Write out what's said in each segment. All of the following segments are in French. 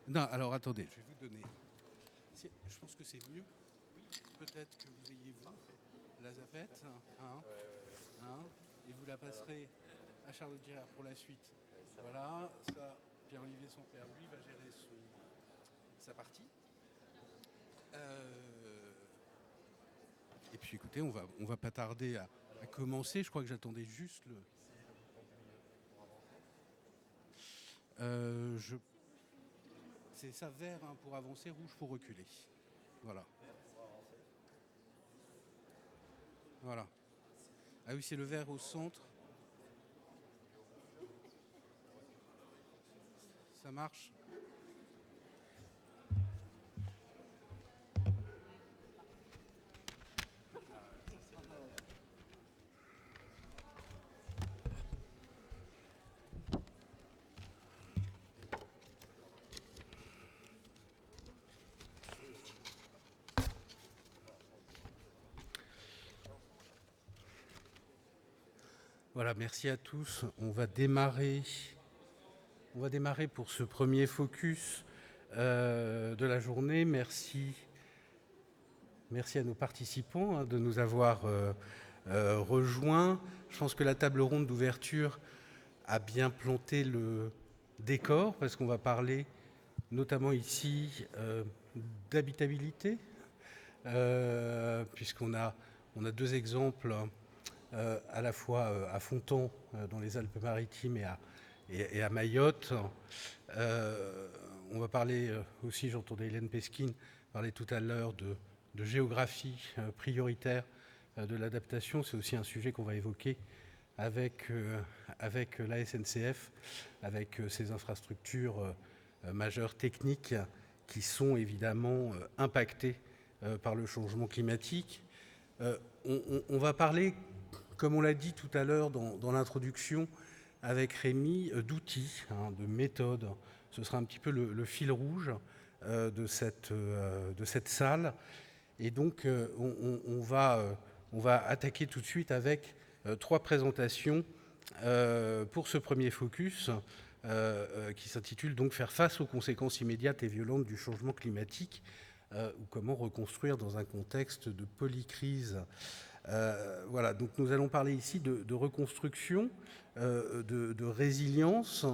Non, alors attendez, je vais vous donner. Je pense que c'est mieux. Peut-être que vous ayez vous la zapette, et vous la passerez à Charlotte Girard pour la suite. Voilà, ça, Pierre-Olivier, son père, lui, va gérer sa partie. Et puis écoutez, on va pas tarder à commencer. Je crois que j'attendais juste le. C'est ça, vert pour avancer, rouge pour reculer. Voilà. Voilà. Ah oui, c'est le vert au centre. Ça marche? Voilà, merci à tous. On va démarrer pour ce premier focus de la journée. Merci à nos participants de nous avoir rejoints. Je pense que la table ronde d'ouverture a bien planté le décor parce qu'on va parler notamment ici d'habitabilité, puisqu'on a deux exemples à la fois à Fontan dans les Alpes-Maritimes et à Mayotte. On va parler aussi, j'entendais Hélène Pesquine parler tout à l'heure de géographie prioritaire de l'adaptation. C'est aussi un sujet qu'on va évoquer avec la SNCF, avec ses infrastructures majeures techniques qui sont évidemment impactées par le changement climatique. On va parler, comme on l'a dit tout à l'heure dans l'introduction avec Rémi, d'outils, de méthodes. Ce sera un petit peu le fil rouge de cette salle. Et donc, on va attaquer tout de suite avec trois présentations pour ce premier focus qui s'intitule donc « Faire face aux conséquences immédiates et violentes du changement climatique » ou comment reconstruire dans un contexte de polycrise. Voilà, donc nous allons parler ici de reconstruction, de résilience.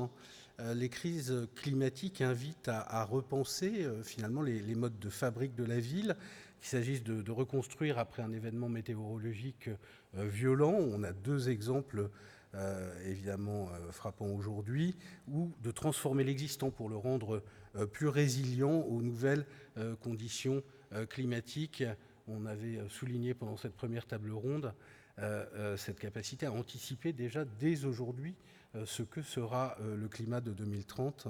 Les crises climatiques invitent à repenser finalement les modes de fabrique de la ville, qu'il s'agisse de reconstruire après un événement météorologique violent. On a deux exemples évidemment frappants aujourd'hui, ou de transformer l'existant pour le rendre plus résilient aux nouvelles conditions climatiques. On avait souligné pendant cette première table ronde cette capacité à anticiper déjà dès aujourd'hui ce que sera le climat de 2030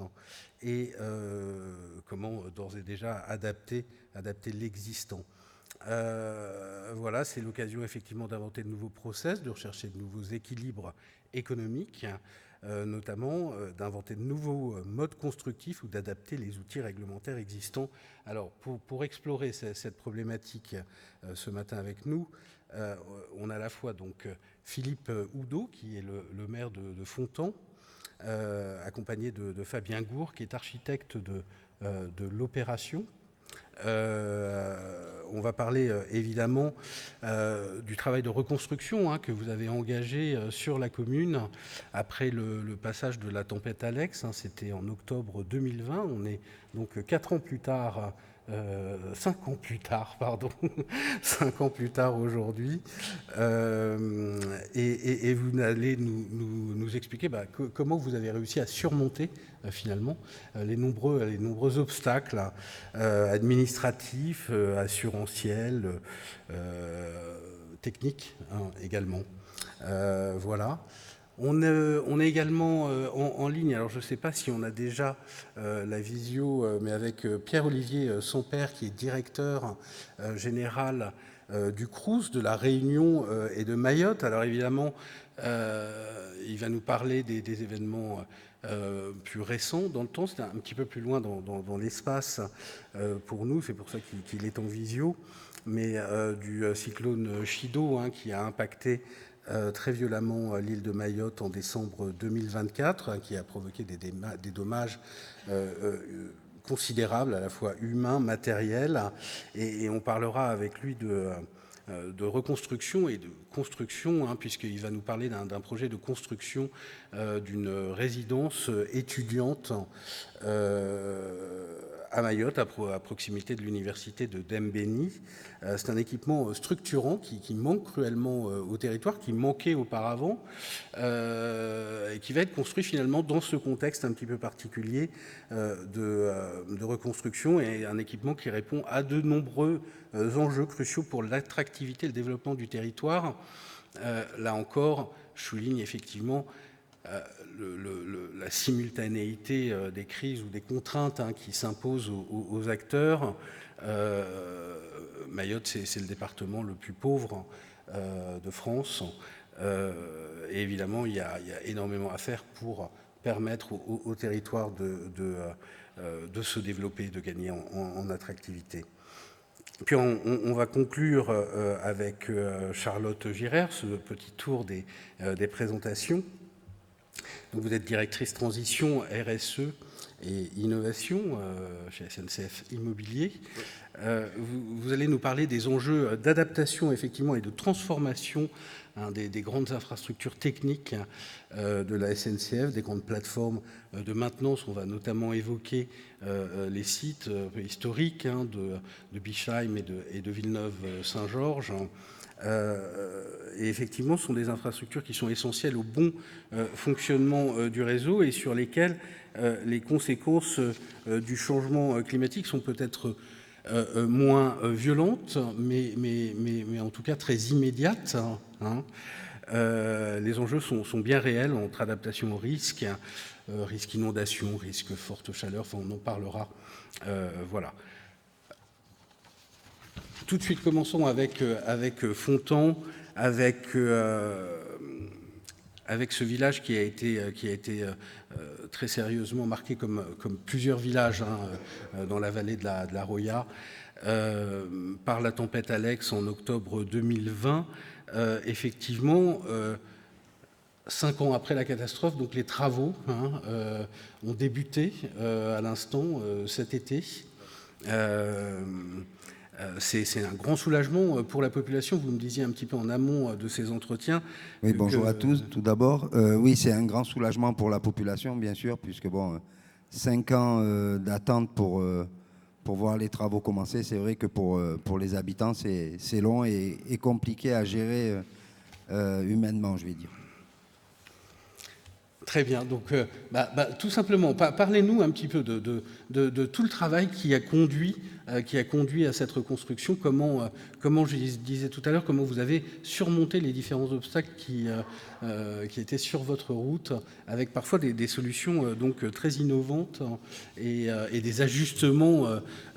et comment d'ores et déjà adapter l'existant. Voilà, c'est l'occasion effectivement d'inventer de nouveaux process, de rechercher de nouveaux équilibres économiques, notamment d'inventer de nouveaux modes constructifs ou d'adapter les outils réglementaires existants. Alors, pour explorer cette problématique ce matin avec nous, on a à la fois donc Philippe Oudot, qui est le maire de Fontan, accompagné de Fabien Gour, qui est architecte de l'opération. On va parler évidemment du travail de reconstruction que vous avez engagé sur la commune après le passage de la tempête Alex. C'était en octobre 2020. On est donc 5 ans plus tard, 5 ans plus tard aujourd'hui. Et vous allez nous expliquer comment vous avez réussi à surmonter finalement les nombreux obstacles administratifs, assurantiels, techniques également. Voilà. On est également en ligne, alors je ne sais pas si on a déjà la visio, mais avec Pierre-Olivier Sampère, qui est directeur général du Crous, de la Réunion et de Mayotte. Alors évidemment, il va nous parler des événements plus récent dans le temps, c'est un petit peu plus loin dans l'espace pour nous, c'est pour ça qu'il est en visio, mais du cyclone Chido qui a impacté très violemment l'île de Mayotte en décembre 2024, qui a provoqué des dommages considérables, à la fois humains, matériels, et on parlera avec lui de reconstruction et de construction, puisqu'il va nous parler d'un projet de construction d'une résidence étudiante à Mayotte, à proximité de l'université de Dembéni. C'est un équipement structurant qui manque cruellement au territoire, qui manquait auparavant, et qui va être construit finalement dans ce contexte un petit peu particulier de reconstruction, et un équipement qui répond à de nombreux enjeux cruciaux pour l'attractivité et le développement du territoire. Là encore, je souligne effectivement la simultanéité des crises ou des contraintes qui s'imposent aux acteurs. Mayotte, c'est le département le plus pauvre de France. Et évidemment, il y a énormément à faire pour permettre au territoire de se développer, de gagner en attractivité. Puis on va conclure avec Charlotte Girard, ce petit tour des présentations. Donc vous êtes directrice transition, RSE et innovation chez SNCF Immobilier. Vous allez nous parler des enjeux d'adaptation effectivement et de transformation des grandes infrastructures techniques de la SNCF, des grandes plateformes de maintenance. On va notamment évoquer les sites historiques de Bischheim et de Villeneuve-Saint-Georges. Et effectivement, ce sont des infrastructures qui sont essentielles au bon fonctionnement du réseau et sur lesquelles les conséquences du changement climatique sont peut-être moins violentes, mais en tout cas très immédiates. Les enjeux sont bien réels entre adaptation au risque, risque inondation, risque forte chaleur, enfin on en parlera. Voilà. Tout de suite, commençons avec Fontan, avec ce village qui a été très sérieusement marqué comme plusieurs villages dans la vallée de la Roya par la tempête Alex en octobre 2020. Effectivement, 5 ans après la catastrophe, donc les travaux ont débuté à l'instant cet été. C'est un grand soulagement pour la population. Vous me disiez un petit peu en amont de ces entretiens. Oui, bonjour à tous, tout d'abord. Oui, c'est un grand soulagement pour la population, bien sûr, puisque 5 ans d'attente pour voir les travaux commencer, c'est vrai que pour les habitants, c'est long et compliqué à gérer humainement, je vais dire. Très bien. Donc, tout simplement, parlez-nous un petit peu de tout le travail qui a conduit à cette reconstruction. Comment je disais tout à l'heure, comment vous avez surmonté les différents obstacles qui étaient sur votre route, avec parfois des solutions donc très innovantes et des ajustements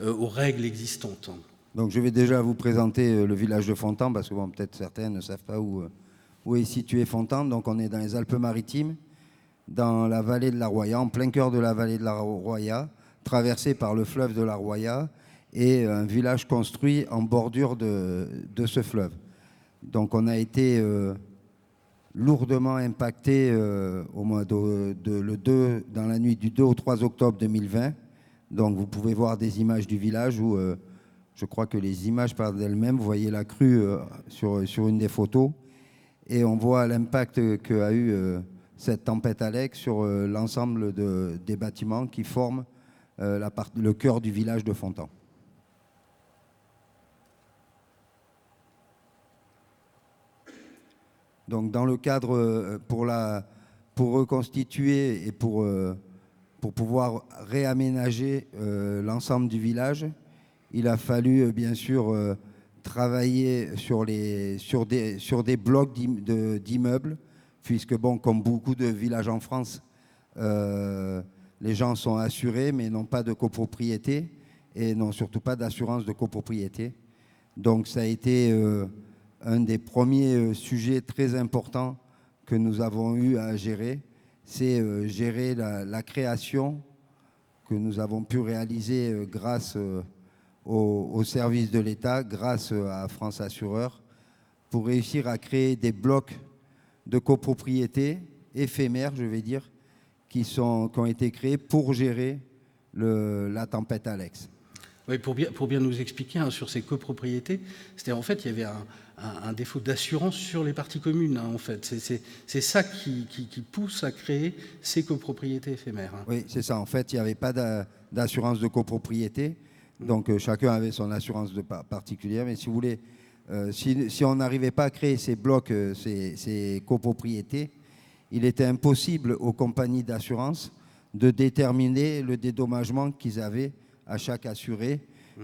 aux règles existantes. Donc, je vais déjà vous présenter le village de Fontan, parce que peut-être certains ne savent pas où est situé Fontan. Donc, on est dans les Alpes-Maritimes, dans la vallée de la Roya, en plein cœur de la vallée de la Roya, traversé par le fleuve de la Roya, et un village construit en bordure de ce fleuve. Donc on a été lourdement impacté au mois dans la nuit du 2 au 3 octobre 2020. Donc vous pouvez voir des images du village où je crois que les images parlent d'elles-mêmes. Vous voyez la crue sur une des photos, et on voit l'impact qu'a eu cette tempête Alex sur l'ensemble des bâtiments qui forment le cœur du village de Fontan. Donc dans le cadre, pour reconstituer et pour pouvoir réaménager l'ensemble du village, il a fallu bien sûr travailler sur des blocs d'immeubles, puisque comme beaucoup de villages en France, les gens sont assurés mais n'ont pas de copropriété et n'ont surtout pas d'assurance de copropriété. Donc ça a été un des premiers sujets très importants que nous avons eu à gérer, c'est gérer la création que nous avons pu réaliser grâce au service de l'État, grâce à France Assureur, pour réussir à créer des blocs de copropriété éphémères, je vais dire, qui ont été créés pour gérer la tempête Alex. Oui, pour bien nous expliquer sur ces copropriétés, c'était en fait, il y avait un défaut d'assurance sur les parties communes, en fait. C'est ça qui pousse à créer ces copropriétés éphémères. Oui, c'est ça. En fait, il n'y avait pas d'assurance de copropriété, donc chacun avait son assurance particulière. Mais si vous voulez, si on n'arrivait pas à créer ces blocs, ces copropriétés, il était impossible aux compagnies d'assurance de déterminer le dédommagement qu'ils avaient à chaque assuré.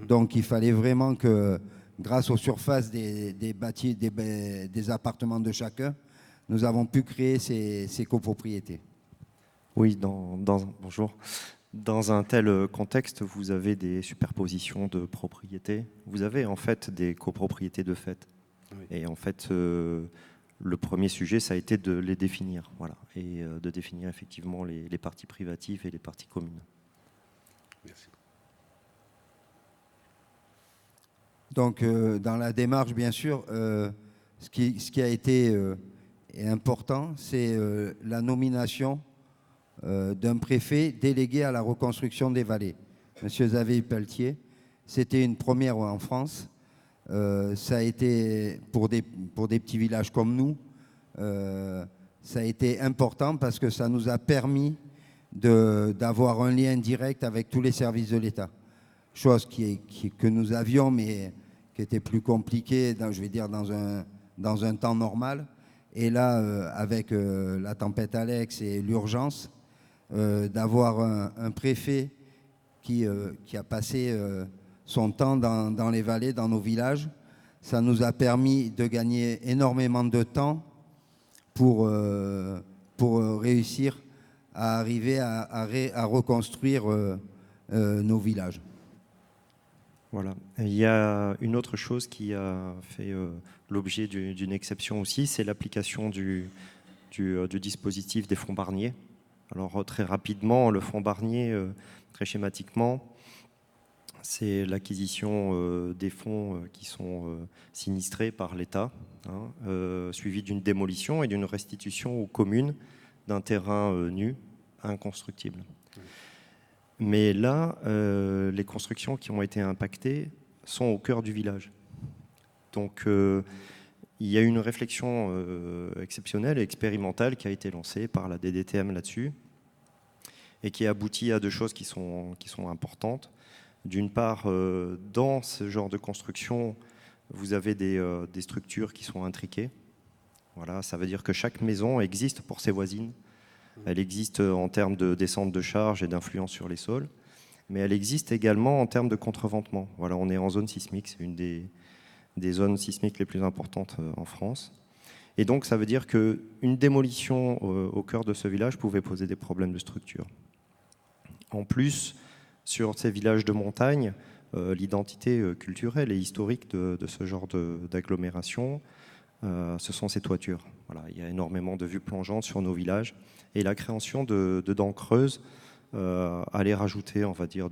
Donc il fallait vraiment que, grâce aux surfaces des appartements de chacun, nous avons pu créer ces copropriétés. Oui, bonjour. Dans un tel contexte, vous avez des superpositions de propriétés. Vous avez en fait des copropriétés de fait. Oui. Et en fait, le premier sujet, ça a été de les définir, voilà, et de définir effectivement les parties privatives et les parties communes. Merci. Donc, dans la démarche, bien sûr, ce qui a été important, c'est la nomination d'un préfet délégué à la reconstruction des vallées. Monsieur Xavier Pelletier, c'était une première en France. Ça a été, pour des petits villages comme nous, ça a été important parce que ça nous a permis d'avoir un lien direct avec tous les services de l'État. Chose que nous avions, mais qui était plus compliquée, je vais dire, dans un temps normal. Et là, avec la tempête Alex et l'urgence, d'avoir un préfet qui a passé son temps dans les vallées, dans nos villages, ça nous a permis de gagner énormément de temps pour réussir à arriver à reconstruire nos villages. Voilà. Il y a une autre chose qui a fait l'objet d'une exception aussi, c'est l'application du dispositif des fonds Barnier. Alors très rapidement, le fonds Barnier, très schématiquement, c'est l'acquisition des fonds qui sont sinistrés par l'État, suivi d'une démolition et d'une restitution aux communes d'un terrain nu, inconstructible. Mais là, les constructions qui ont été impactées sont au cœur du village. Donc, il y a une réflexion exceptionnelle et expérimentale qui a été lancée par la DDTM là-dessus et qui aboutit à deux choses qui sont importantes. D'une part, dans ce genre de construction, vous avez des structures qui sont intriquées. Voilà, ça veut dire que chaque maison existe pour ses voisines. Elle existe en termes de descente de charge et d'influence sur les sols, mais elle existe également en termes de contreventement. Voilà, on est en zone sismique, c'est une des zones sismiques les plus importantes en France. Et donc, ça veut dire qu'une démolition au cœur de ce village pouvait poser des problèmes de structure. En plus, sur ces villages de montagne, l'identité culturelle et historique de ce genre d'agglomération, ce sont ces toitures. Voilà, il y a énormément de vues plongeantes sur nos villages. Et la création de dents creuses allait rajouter, on va dire,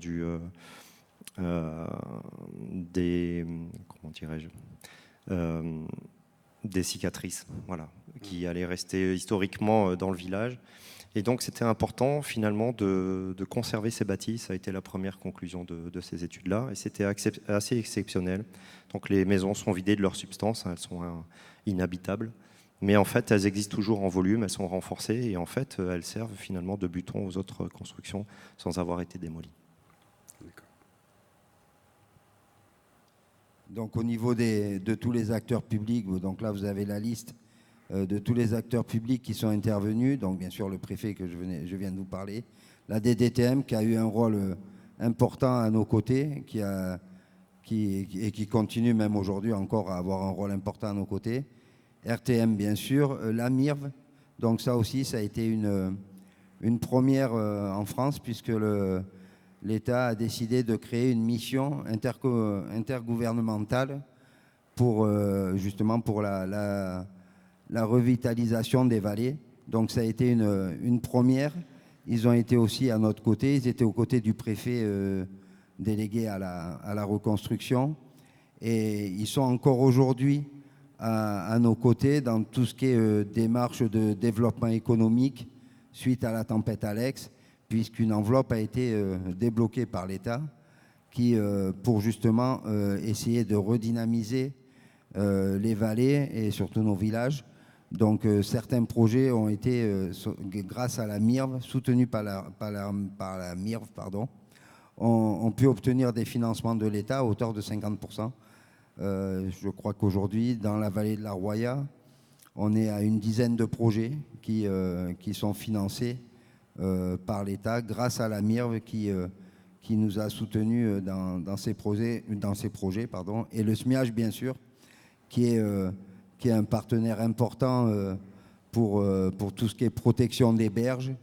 des cicatrices, voilà, qui allaient rester historiquement dans le village. Et donc, c'était important, finalement, de conserver ces bâtis. Ça a été la première conclusion de ces études-là. Et c'était assez exceptionnel. Donc, les maisons sont vidées de leur substance, elles sont inhabitables. Mais en fait, elles existent toujours en volume, elles sont renforcées. Et en fait, elles servent finalement de buton aux autres constructions sans avoir été démolies. D'accord. Donc, au niveau de tous les acteurs publics, donc là, vous avez la liste de tous les acteurs publics qui sont intervenus. Donc, bien sûr, le préfet que je viens de vous parler. La DDTM qui a eu un rôle important à nos côtés, qui continue même aujourd'hui encore à avoir un rôle important à nos côtés. RTM, bien sûr. La MIRV. Donc, ça aussi, ça a été une première en France, puisque l'État a décidé de créer une mission intergouvernementale justement pour la revitalisation des vallées Donc ça a été une première. Ils ont été aussi à notre côté. Ils étaient aux côtés du préfet délégué à la reconstruction. Et ils sont encore aujourd'hui à nos côtés dans tout ce qui est démarche de développement économique suite à la tempête Alex, puisqu'une enveloppe a été débloquée par l'État pour justement essayer de redynamiser les vallées et surtout nos villages. Donc certains projets ont été, grâce à la MIRV, soutenus par la MIRV, ont pu obtenir des financements de l'État à hauteur de 50%. Je crois qu'aujourd'hui, dans la vallée de la Roya, on est à une dizaine de projets qui sont financés par l'État grâce à la MIRV qui nous a soutenus dans ces projets, et le SMIAG, bien sûr, qui est un partenaire important pour tout ce qui est protection des berges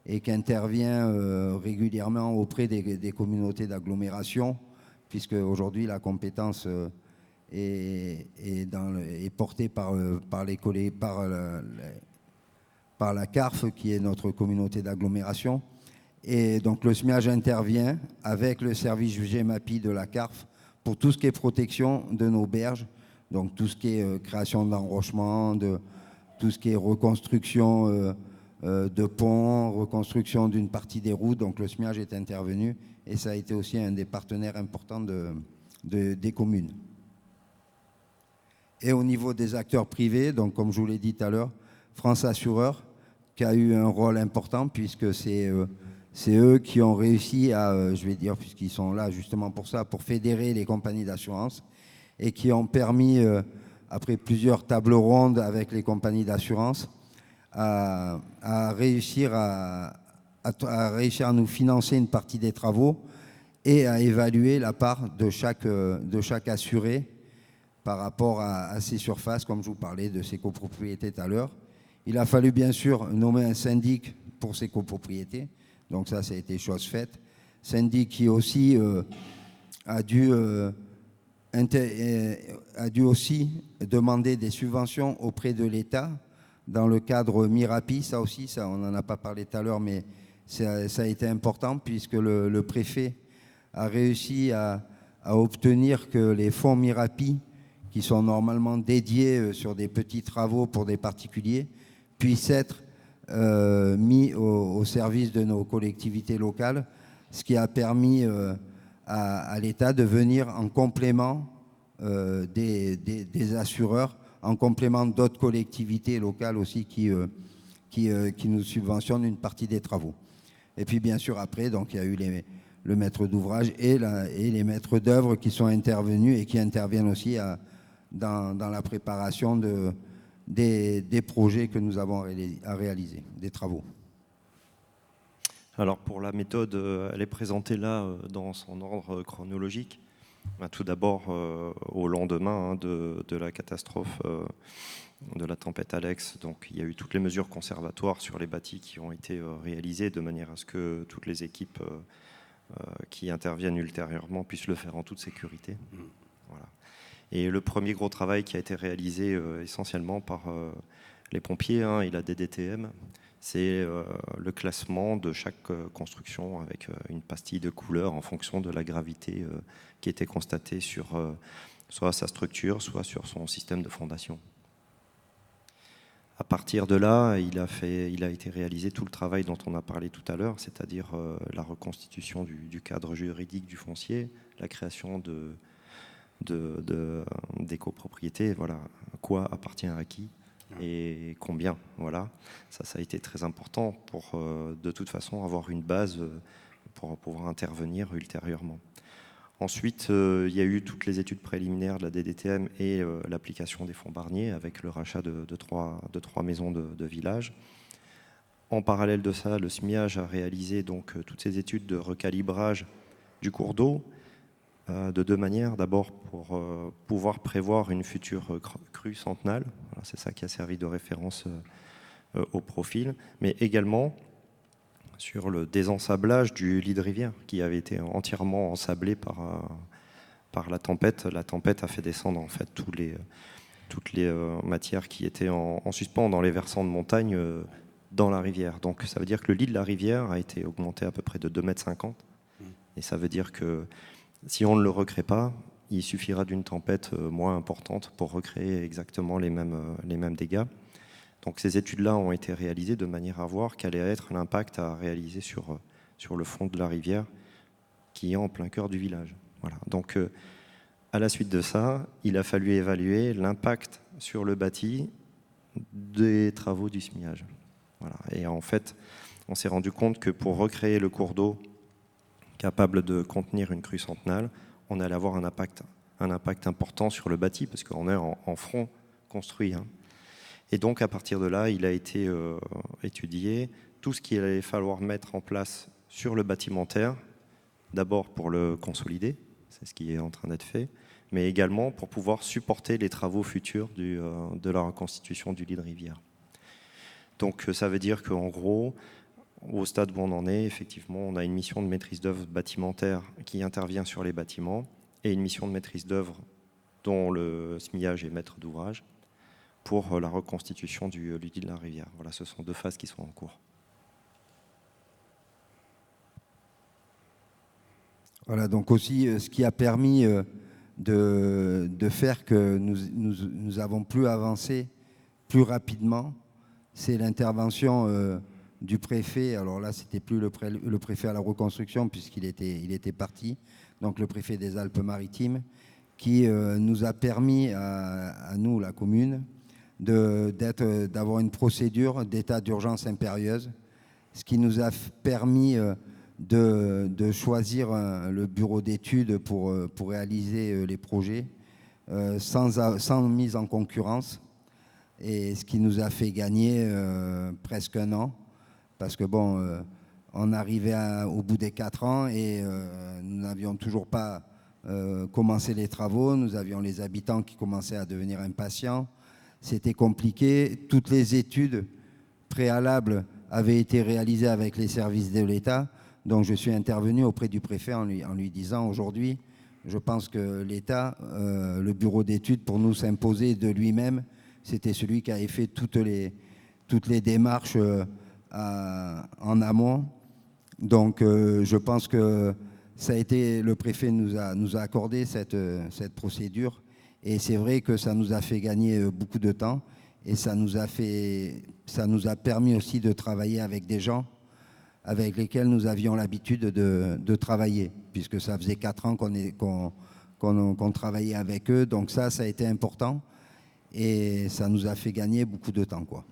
et qui intervient régulièrement auprès des communautés d'agglomération, puisque aujourd'hui la compétence est portée par la CARF, qui est notre communauté d'agglomération. Et donc le SMIAG intervient avec le service GEMAPI de la CARF pour tout ce qui est protection de nos berges, donc tout ce qui est création d'enrochements, tout ce qui est reconstruction de ponts, reconstruction d'une partie des routes. Donc le SMIAG est intervenu et ça a été aussi un des partenaires importants des communes. Et au niveau des acteurs privés, donc comme je vous l'ai dit tout à l'heure, France Assureur, qui a eu un rôle important puisque c'est eux qui ont réussi à, je vais dire, puisqu'ils sont là justement pour ça, pour fédérer les compagnies d'assurance et qui ont permis, après plusieurs tables rondes avec les compagnies d'assurance, à réussir à nous financer une partie des travaux et à évaluer la part de chaque assuré par rapport à ces surfaces, comme je vous parlais de ces copropriétés tout à l'heure. Il a fallu bien sûr nommer un syndic pour ces copropriétés, donc ça a été chose faite. Syndic qui aussi a dû aussi demander des subventions auprès de l'État dans le cadre MIRAPI. Ça aussi, on n'en a pas parlé tout à l'heure, mais ça a été important puisque le préfet a réussi à obtenir que les fonds MIRAPI, qui sont normalement dédiés sur des petits travaux pour des particuliers, puissent être mis au service de nos collectivités locales, ce qui a permis à l'État de venir en complément des assureurs, en complément d'autres collectivités locales aussi qui nous subventionnent une partie des travaux. Et puis bien sûr après, donc, il y a eu le maître d'ouvrage et les maîtres d'œuvre qui sont intervenus et qui interviennent aussi dans la préparation des projets que nous avons à réaliser, des travaux. Alors pour la méthode, elle est présentée là dans son ordre chronologique. Tout d'abord au lendemain de la catastrophe de la tempête Alex, donc il y a eu toutes les mesures conservatoires sur les bâtis qui ont été réalisées de manière à ce que toutes les équipes qui interviennent ultérieurement puissent le faire en toute sécurité. Voilà. Et le premier gros travail qui a été réalisé essentiellement par les pompiers et la DDTM, c'est le classement de chaque construction avec une pastille de couleur en fonction de la gravité qui était constatée sur soit sa structure, soit sur son système de fondation. À partir de là, il a été réalisé tout le travail dont on a parlé tout à l'heure, c'est-à-dire la reconstitution du cadre juridique du foncier, la création des copropriétés, voilà, quoi appartient à qui et combien, voilà. Ça a été très important pour de toute façon avoir une base pour pouvoir intervenir ultérieurement. Ensuite, il y a eu toutes les études préliminaires de la DDTM et l'application des fonds Barnier avec le rachat de trois maisons de village. En parallèle de ça, le SMIAG a réalisé donc toutes ces études de recalibrage du cours d'eau de deux manières. D'abord pour pouvoir prévoir une future crue centenale, voilà, c'est ça qui a servi de référence au profil, mais également sur le désensablage du lit de rivière qui avait été entièrement ensablé par la tempête. La tempête a fait descendre en fait toutes les matières qui étaient en suspens dans les versants de montagne dans la rivière. Donc ça veut dire que le lit de la rivière a été augmenté à peu près de 2,50 m. Et ça veut dire que si on ne le recrée pas, il suffira d'une tempête moins importante pour recréer exactement les mêmes dégâts. Donc ces études-là ont été réalisées de manière à voir quel allait être l'impact à réaliser sur le fond de la rivière qui est en plein cœur du village. Voilà. Donc à la suite de ça, il a fallu évaluer l'impact sur le bâti des travaux du SMIAGE. Voilà. Et en fait, on s'est rendu compte que pour recréer le cours d'eau capable de contenir une crue centenale, on allait avoir un impact important sur le bâti, parce qu'on est en front construit. Hein. Et donc, à partir de là, il a été étudié tout ce qu'il allait falloir mettre en place sur le bâtimentaire, d'abord pour le consolider, c'est ce qui est en train d'être fait, mais également pour pouvoir supporter les travaux futurs de la reconstitution du lit de rivière. Donc, ça veut dire qu'en gros, au stade où on en est, effectivement, on a une mission de maîtrise d'œuvre bâtimentaire qui intervient sur les bâtiments et une mission de maîtrise d'œuvre dont le SMIAGE est maître d'ouvrage pour la reconstitution du lit de la rivière. Voilà, ce sont 2 phases qui sont en cours. Voilà, donc aussi, ce qui a permis de faire que nous avons pu avancer plus rapidement, c'est l'intervention du préfet. Alors là, c'était plus le préfet à la reconstruction, puisqu'il était parti, donc le préfet des Alpes-Maritimes, qui nous a permis, à nous, la commune, d'avoir une procédure d'état d'urgence impérieuse, ce qui nous a permis de choisir le bureau d'études pour réaliser les projets sans mise en concurrence, et ce qui nous a fait gagner presque 1 an, parce que bon, on arrivait au bout des 4 ans et nous n'avions toujours pas commencé les travaux, nous avions les habitants qui commençaient à devenir impatients, c'était compliqué, toutes les études préalables avaient été réalisées avec les services de l'État. Donc je suis intervenu auprès du préfet en lui disant aujourd'hui, je pense que l'État, le bureau d'études, pour nous s'imposer de lui-même, c'était celui qui avait fait toutes les démarches en amont. Donc je pense que ça a été, le préfet nous a accordé cette procédure, et c'est vrai que ça nous a fait gagner beaucoup de temps, et ça nous a permis aussi de travailler avec des gens avec lesquels nous avions l'habitude de travailler, puisque ça faisait 4 ans qu'on travaillait avec eux. Donc ça a été important et ça nous a fait gagner beaucoup de temps, quoi.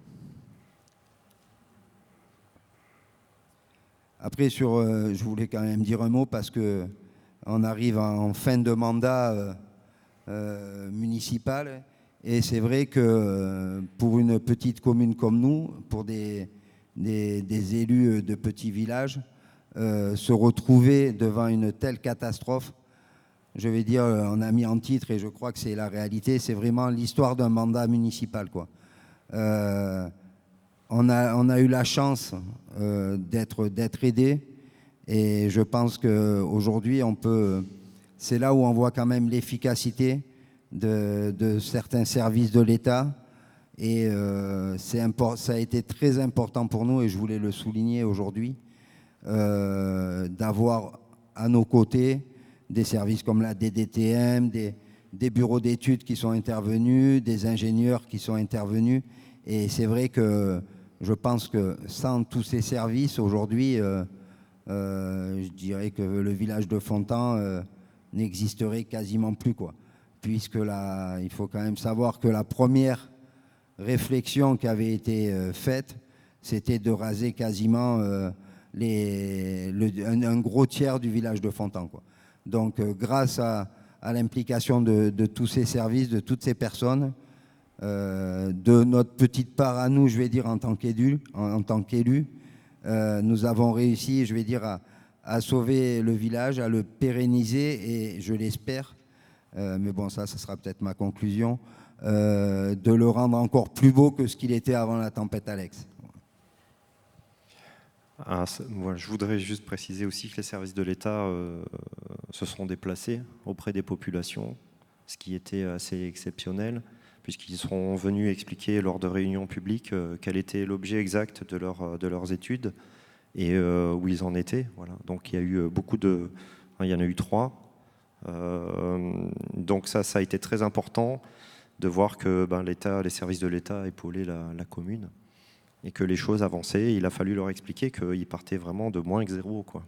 Après, je voulais quand même dire un mot, parce qu'on arrive en fin de mandat municipal, et c'est vrai que pour une petite commune comme nous, pour des élus de petits villages, se retrouver devant une telle catastrophe, je vais dire, on a mis en titre, et je crois que c'est la réalité, c'est vraiment l'histoire d'un mandat municipal, quoi. On a eu la chance d'être aidé, et je pense qu'aujourd'hui, c'est là où on voit quand même l'efficacité de certains services de l'État. Et ça a été très important pour nous, et je voulais le souligner aujourd'hui, d'avoir à nos côtés des services comme la DDTM, des bureaux d'études qui sont intervenus, des ingénieurs qui sont intervenus. Et c'est vrai que je pense que sans tous ces services, aujourd'hui, je dirais que le village de Fontan n'existerait quasiment plus, quoi. Puisque là, il faut quand même savoir que la première réflexion qui avait été faite, c'était de raser quasiment un gros tiers du village de Fontan, quoi. Donc grâce à l'implication de tous ces services, de toutes ces personnes, de notre petite part à nous, je vais dire, en tant qu'élus, nous avons réussi, je vais dire, à sauver le village, à le pérenniser, et je l'espère, mais bon, ça sera peut-être ma conclusion, de le rendre encore plus beau que ce qu'il était avant la tempête Alex. Je voudrais juste préciser aussi que les services de l'État se sont déplacés auprès des populations, ce qui était assez exceptionnel, puisqu'ils sont venus expliquer lors de réunions publiques quel était l'objet exact de leurs études et où ils en étaient. Voilà. Donc il y a eu il y en a eu 3. Donc ça a été très important de voir que les services de l'État épaulaient la commune et que les choses avançaient. Il a fallu leur expliquer qu'ils partaient vraiment de moins que 0, quoi.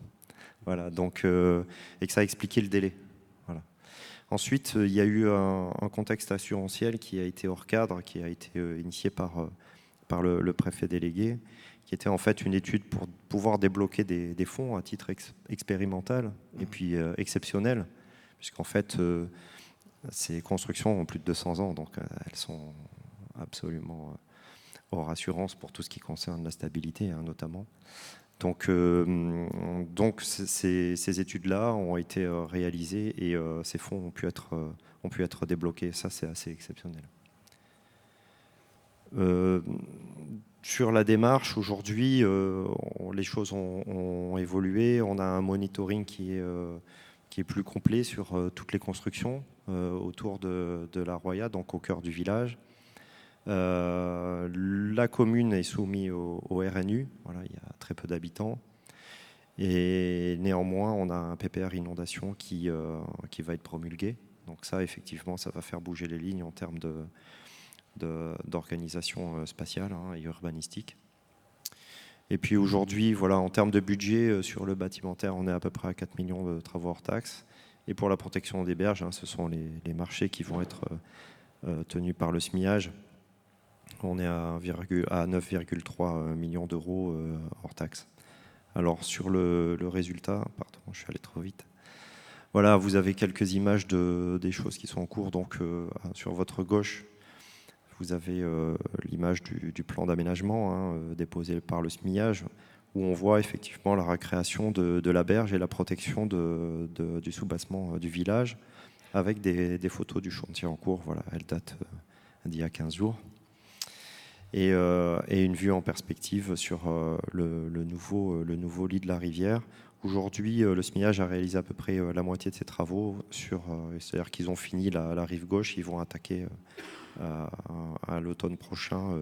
Voilà, donc, et que ça a expliqué le délai. Voilà. Ensuite, il y a eu un contexte assurantiel qui a été hors cadre, qui a été initié par le préfet délégué, qui était en fait une étude pour pouvoir débloquer des fonds à titre expérimental et puis exceptionnel, puisqu'en fait, ces constructions ont plus de 200 ans, donc elles sont absolument hors assurance pour tout ce qui concerne la stabilité, hein, notamment. Donc ces études-là ont été réalisées et ces fonds ont pu être débloqués. Ça, c'est assez exceptionnel. Sur la démarche, aujourd'hui, les choses ont évolué. On a un monitoring qui est plus complet sur toutes les constructions autour de la Roya, donc au cœur du village. La commune est soumise au RNU, voilà, il y a très peu d'habitants. Et néanmoins, on a un PPR inondation qui va être promulgué. Donc ça, effectivement, ça va faire bouger les lignes en termes d'organisation spatiale, hein, et urbanistique. Et puis aujourd'hui, voilà, en termes de budget, sur le bâtimentaire, on est à peu près à 4 millions de travaux hors taxes. Et pour la protection des berges, hein, ce sont les marchés qui vont être tenus par le SMIAG. On est à 9,3 millions d'euros hors taxes. Alors sur le résultat, pardon, je suis allé trop vite. Voilà, vous avez quelques images des choses qui sont en cours. Donc sur votre gauche, vous avez l'image du plan d'aménagement, hein, déposé par le SMIAG, où on voit effectivement la récréation de la berge et la protection du soubassement du village, avec des photos du chantier en cours. Voilà, elles datent d'il y a 15 jours. Et une vue en perspective sur le nouveau lit de la rivière. Aujourd'hui, le SMIAG a réalisé à peu près la moitié de ses travaux. C'est-à-dire qu'ils ont fini la rive gauche, ils vont attaquer à l'automne prochain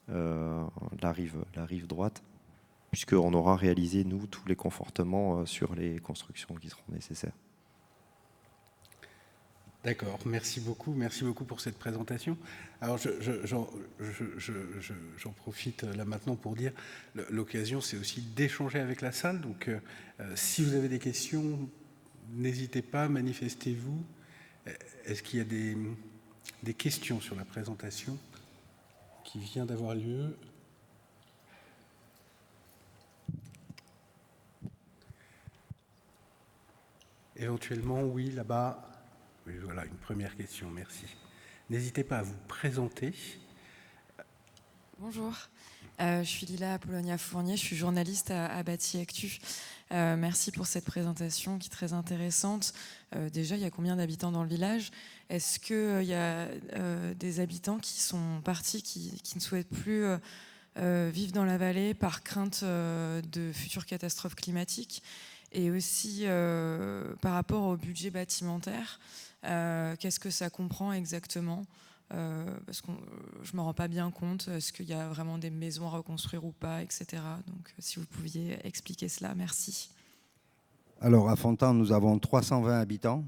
la rive droite, puisqu'on aura réalisé, nous, tous les confortements sur les constructions qui seront nécessaires. D'accord, merci beaucoup pour cette présentation. Alors j'en profite là maintenant pour dire, l'occasion c'est aussi d'échanger avec la salle, donc si vous avez des questions, n'hésitez pas, manifestez-vous. Est-ce qu'il y a des questions sur la présentation qui vient d'avoir lieu ? Éventuellement, oui, là-bas. Oui, voilà, une première question, merci. N'hésitez pas à vous présenter. Bonjour, je suis Lila Apollonia-Fournier, je suis journaliste à Bâti Actu. Merci pour cette présentation qui est très intéressante. Déjà, il y a combien d'habitants dans le village ? Est-ce qu'il y a des habitants qui sont partis, qui ne souhaitent plus vivre dans la vallée par crainte de futures catastrophes climatiques ? Et aussi, par rapport au budget bâtimentaire, qu'est-ce que ça comprend exactement ? Parce que je ne me rends pas bien compte, est-ce qu'il y a vraiment des maisons à reconstruire ou pas, etc. Donc si vous pouviez expliquer cela, merci. Alors à Fontan, nous avons 320 habitants.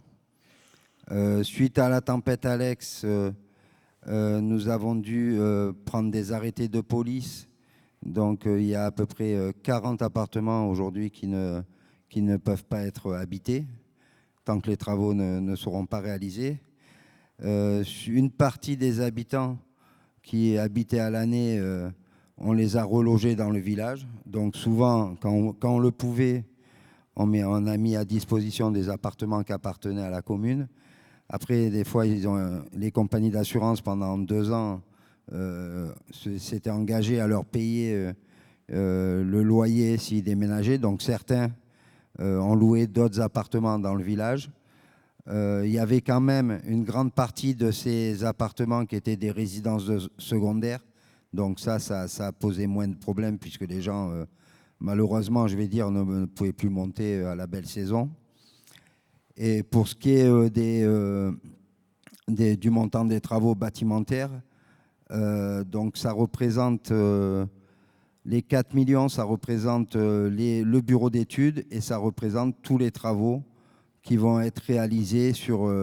Suite à la tempête Alex, nous avons dû prendre des arrêtés de police. Donc il y a à peu près 40 appartements aujourd'hui qui ne peuvent pas être habités tant que les travaux ne seront pas réalisés. Une partie des habitants qui habitaient à l'année, on les a relogés dans le village. Donc souvent, quand on le pouvait, on a mis à disposition des appartements qui appartenaient à la commune. Après, des fois, les compagnies d'assurance, pendant 2 ans, s'étaient engagées à leur payer le loyer s'ils déménageaient. Donc certains ont loué d'autres appartements dans le village. Il y avait quand même une grande partie de ces appartements qui étaient des résidences secondaires. Donc ça a posé moins de problèmes puisque les gens, malheureusement, je vais dire, ne pouvaient plus monter à la belle saison. Et pour ce qui est du montant des travaux bâtimentaires. Donc ça représente les 4 millions, ça représente le bureau d'études et ça représente tous les travaux qui vont être réalisés sur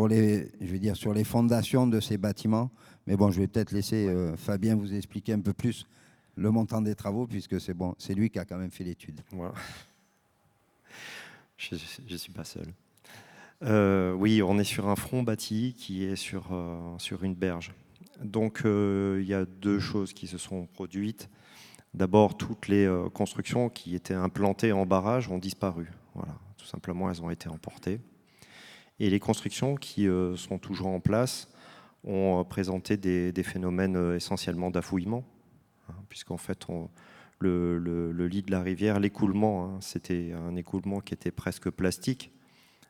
les fondations de ces bâtiments. Mais bon, je vais peut-être laisser Fabien vous expliquer un peu plus le montant des travaux, puisque c'est lui qui a quand même fait l'étude. Voilà. Je ne suis pas seul. Oui, on est sur un front bâti qui est sur une berge. Donc, il y a deux choses qui se sont produites. D'abord, toutes les constructions qui étaient implantées en barrage ont disparu. Voilà, tout simplement, elles ont été emportées. Et les constructions qui sont toujours en place ont présenté des phénomènes essentiellement d'affouillement, hein, puisqu'en fait, le lit de la rivière, l'écoulement, hein, c'était un écoulement qui était presque plastique,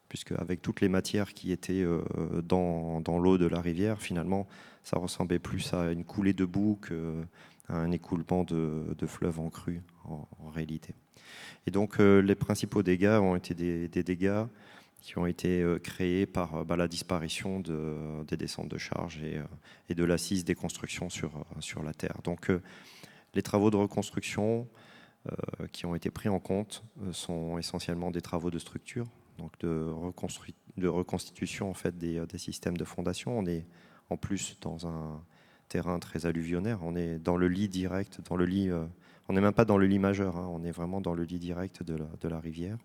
puisque avec toutes les matières qui étaient dans l'eau de la rivière, finalement, ça ressemblait plus à une coulée de boue qu'à un écoulement de fleuve en crue, en réalité. Et donc, les principaux dégâts ont été des dégâts qui ont été créés par la disparition des descentes de charge et de l'assise des constructions sur la terre. Donc, les travaux de reconstruction qui ont été pris en compte sont essentiellement des travaux de structure, donc de reconstitution en fait, des systèmes de fondation. On est en plus dans un terrain très alluvionnaire, on est dans le lit direct, on n'est même pas dans le lit majeur, hein, on est vraiment dans le lit direct de la rivière.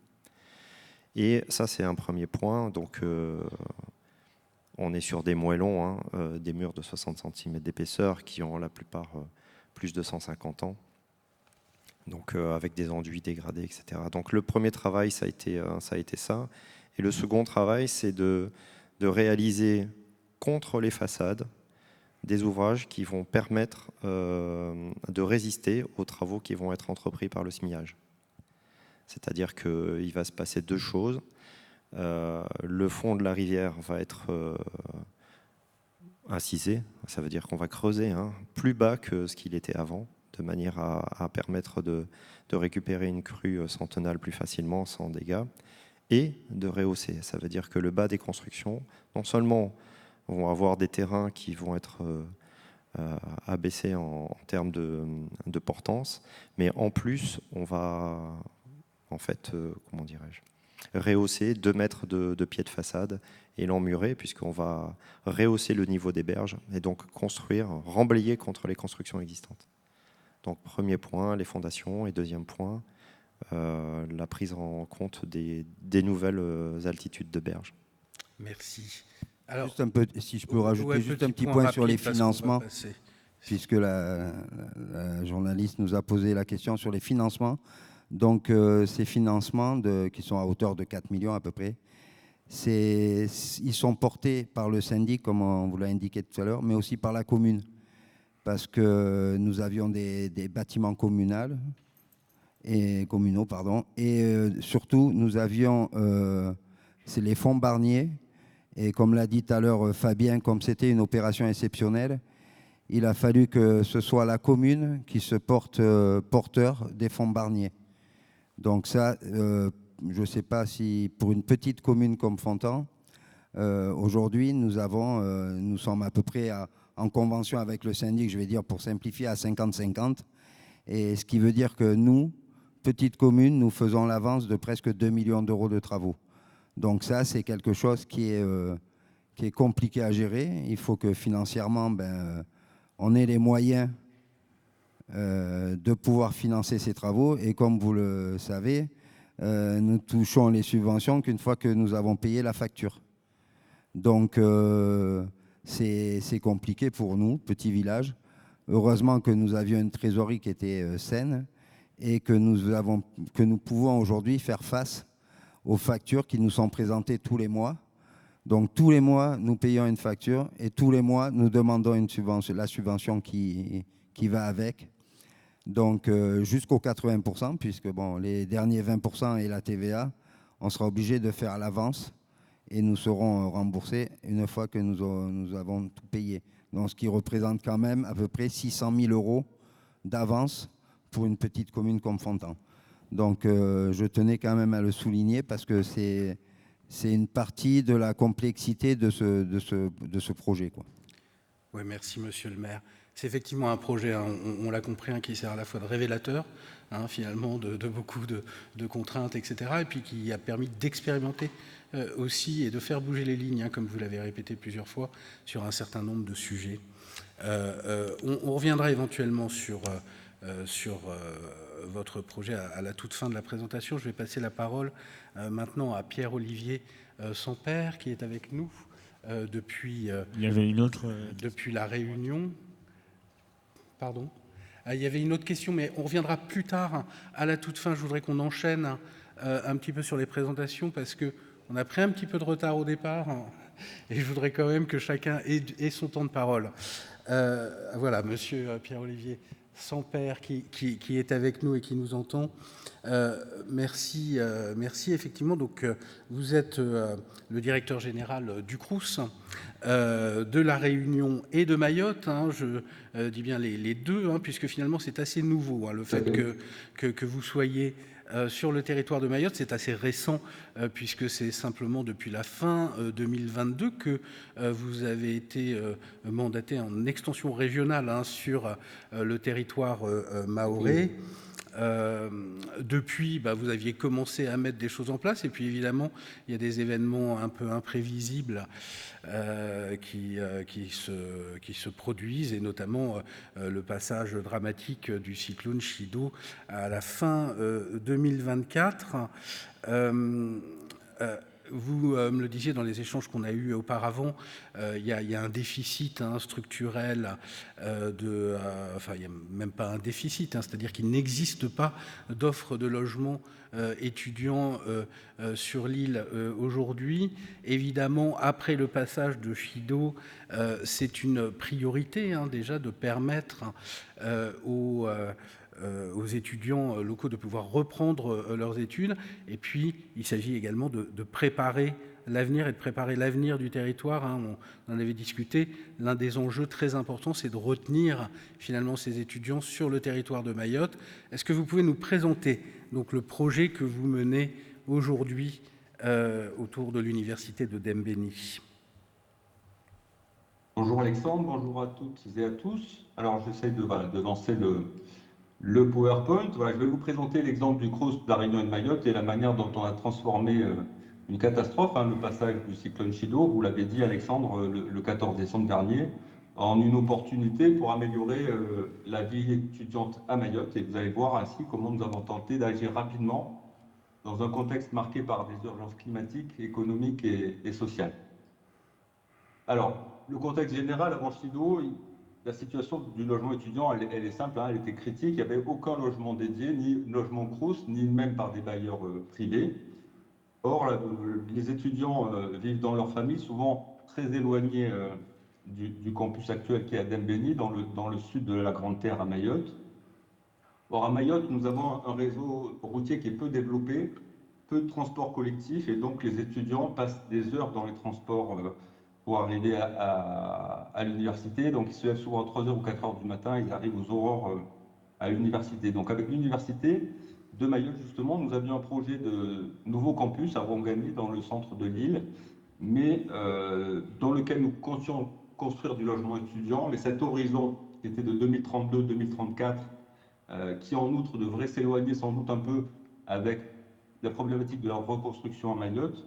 Et ça, c'est un premier point. Donc, on est sur des moellons, hein, des murs de 60 cm d'épaisseur qui ont la plupart plus de 150 ans, donc avec des enduits dégradés, etc. Donc, le premier travail, ça a été ça. Et le second travail, c'est de réaliser contre les façades des ouvrages qui vont permettre de résister aux travaux qui vont être entrepris par le SMIAG. C'est-à-dire qu'il va se passer deux choses. Le fond de la rivière va être incisé, ça veut dire qu'on va creuser plus bas que ce qu'il était avant, de manière à permettre de récupérer une crue centenale plus facilement, sans dégâts, et de rehausser. Ça veut dire que le bas des constructions, non seulement vont avoir des terrains qui vont être abaissés en termes de portance, mais en plus, on va en fait, comment dirais-je, rehausser 2 mètres de pied de façade et l'emmurer, puisqu'on va rehausser le niveau des berges et donc construire, remblayer contre les constructions existantes. Donc, premier point, les fondations, et deuxième point, la prise en compte des nouvelles altitudes de berges. Merci. Alors, juste un peu, si je peux rajouter juste un petit point sur les financements, puisque la journaliste nous a posé la question sur les financements. Donc, ces financements qui sont à hauteur de 4 millions à peu près, ils sont portés par le syndic, comme on vous l'a indiqué tout à l'heure, mais aussi par la commune, parce que nous avions des bâtiments communaux, et surtout, nous avions c'est les fonds Barnier, et comme l'a dit tout à l'heure Fabien, comme c'était une opération exceptionnelle, il a fallu que ce soit la commune qui se porte porteur des fonds Barnier. Donc ça, je ne sais pas si pour une petite commune comme Fontan, aujourd'hui, nous sommes à peu près en convention avec le syndic, je vais dire pour simplifier, à 50-50. Et ce qui veut dire que nous, petite commune, nous faisons l'avance de presque 2 millions d'euros de travaux. Donc ça, c'est quelque chose qui est compliqué à gérer. Il faut que financièrement, on ait les moyens de pouvoir financer ces travaux. Et comme vous le savez, nous touchons les subventions qu'une fois que nous avons payé la facture. Donc, c'est compliqué pour nous, petit village. Heureusement que nous avions une trésorerie qui était saine et que nous pouvons aujourd'hui faire face aux factures qui nous sont présentées tous les mois. Donc, tous les mois, nous payons une facture et tous les mois, nous demandons la subvention qui va avec. Donc, jusqu'aux 80%, puisque les derniers 20% et la TVA, on sera obligé de faire à l'avance et nous serons remboursés une fois que nous avons tout payé. Donc, ce qui représente quand même à peu près 600 000 euros d'avance pour une petite commune comme Fontan. Donc, je tenais quand même à le souligner parce que c'est c'est une partie de la complexité de ce projet, quoi. Oui, merci Monsieur le maire. C'est effectivement un projet, hein, on l'a compris, hein, qui sert à la fois de révélateur, hein, finalement, de beaucoup de contraintes, etc., et puis qui a permis d'expérimenter aussi et de faire bouger les lignes, hein, comme vous l'avez répété plusieurs fois, sur un certain nombre de sujets. On reviendra éventuellement sur votre projet à la toute fin de la présentation. Je vais passer la parole maintenant à Pierre-Olivier Sampère, qui est avec nous depuis, Il y avait une autre... depuis la réunion. Pardon. Il y avait une autre question, mais on reviendra plus tard. Hein. À la toute fin, je voudrais qu'on enchaîne un petit peu sur les présentations, parce qu'on a pris un petit peu de retard au départ, hein, et je voudrais quand même que chacun ait son temps de parole. Voilà, Monsieur Pierre-Olivier Sampère qui est avec nous et qui nous entend. Merci, effectivement. Donc, vous êtes le directeur général du Crous, de la Réunion et de Mayotte. Hein, je dis bien les deux, hein, puisque finalement c'est assez nouveau, hein, le fait que vous soyez sur le territoire de Mayotte. C'est assez récent, puisque c'est simplement depuis la fin 2022 que vous avez été mandaté en extension régionale, hein, sur le territoire mahorais. Depuis, vous aviez commencé à mettre des choses en place, et puis évidemment, il y a des événements un peu imprévisibles qui se produisent, et notamment le passage dramatique du cyclone Chido à la fin 2024. Vous me le disiez dans les échanges qu'on a eus auparavant, il y a un déficit, hein, structurel, enfin il n'y a même pas un déficit, hein, c'est-à-dire qu'il n'existe pas d'offre de logement étudiants sur l'île aujourd'hui. Évidemment, après le passage de Chido, c'est une priorité, hein, déjà de permettre aux étudiants locaux de pouvoir reprendre leurs études. Et puis, il s'agit également de préparer l'avenir et de préparer l'avenir du territoire. Hein. On en avait discuté. L'un des enjeux très importants, c'est de retenir finalement ces étudiants sur le territoire de Mayotte. Est-ce que vous pouvez nous présenter donc le projet que vous menez aujourd'hui autour de l'université de Dembéni? Bonjour Alexandre, bonjour à toutes et à tous. Alors j'essaie de lancer le PowerPoint. Voilà, je vais vous présenter l'exemple du Crous de la Réunion et de Mayotte et la manière dont on a transformé une catastrophe, hein, le passage du cyclone Chido, vous l'avez dit Alexandre, le 14 décembre dernier, en une opportunité pour améliorer la vie étudiante à Mayotte. Et vous allez voir ainsi comment nous avons tenté d'agir rapidement dans un contexte marqué par des urgences climatiques, économiques et sociales. Alors, le contexte général avant Chido, la situation du logement étudiant, elle est simple, hein, elle était critique. Il n'y avait aucun logement dédié, ni logement Crous, ni même par des bailleurs privés. Or, les étudiants vivent dans leur famille, souvent très éloignés du campus actuel qui est à Dembéni, dans le sud de la Grande Terre à Mayotte. Or, à Mayotte, nous avons un réseau routier qui est peu développé, peu de transports collectifs, et donc les étudiants passent des heures dans les transports pour arriver à l'université. Donc, ils se lèvent souvent à 3h ou 4h du matin, ils arrivent aux aurores à l'université. Donc, avec l'université de Mayotte, justement, nous avions un projet de nouveau campus à Ouangani, dans le centre de l'île, mais dans lequel nous comptions construire du logement étudiant. Mais cet horizon, qui était de 2032-2034, qui en outre devrait s'éloigner sans doute un peu avec la problématique de la reconstruction à Mayotte,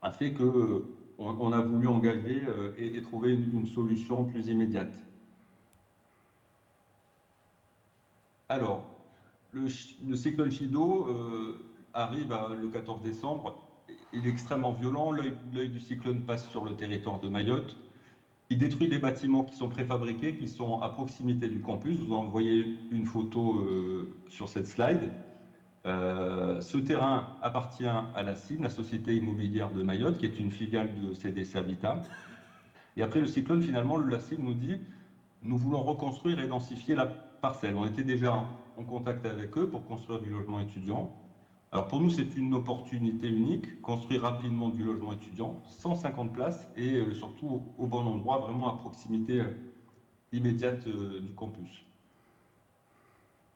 a fait que on a voulu engager et trouver une solution plus immédiate. Alors, le cyclone Chido arrive le 14 décembre. Il est extrêmement violent. L'œil du cyclone passe sur le territoire de Mayotte. Il détruit des bâtiments qui sont préfabriqués, qui sont à proximité du campus. Vous en voyez une photo sur cette slide. Ce terrain appartient à la CIM, la Société immobilière de Mayotte, qui est une filiale de CDC Habitat. Et après le cyclone, finalement, la CIM nous dit « Nous voulons reconstruire et densifier la parcelle ». On était déjà en contact avec eux pour construire du logement étudiant. Alors pour nous, c'est une opportunité unique, construire rapidement du logement étudiant, 150 places et surtout au bon endroit, vraiment à proximité immédiate du campus.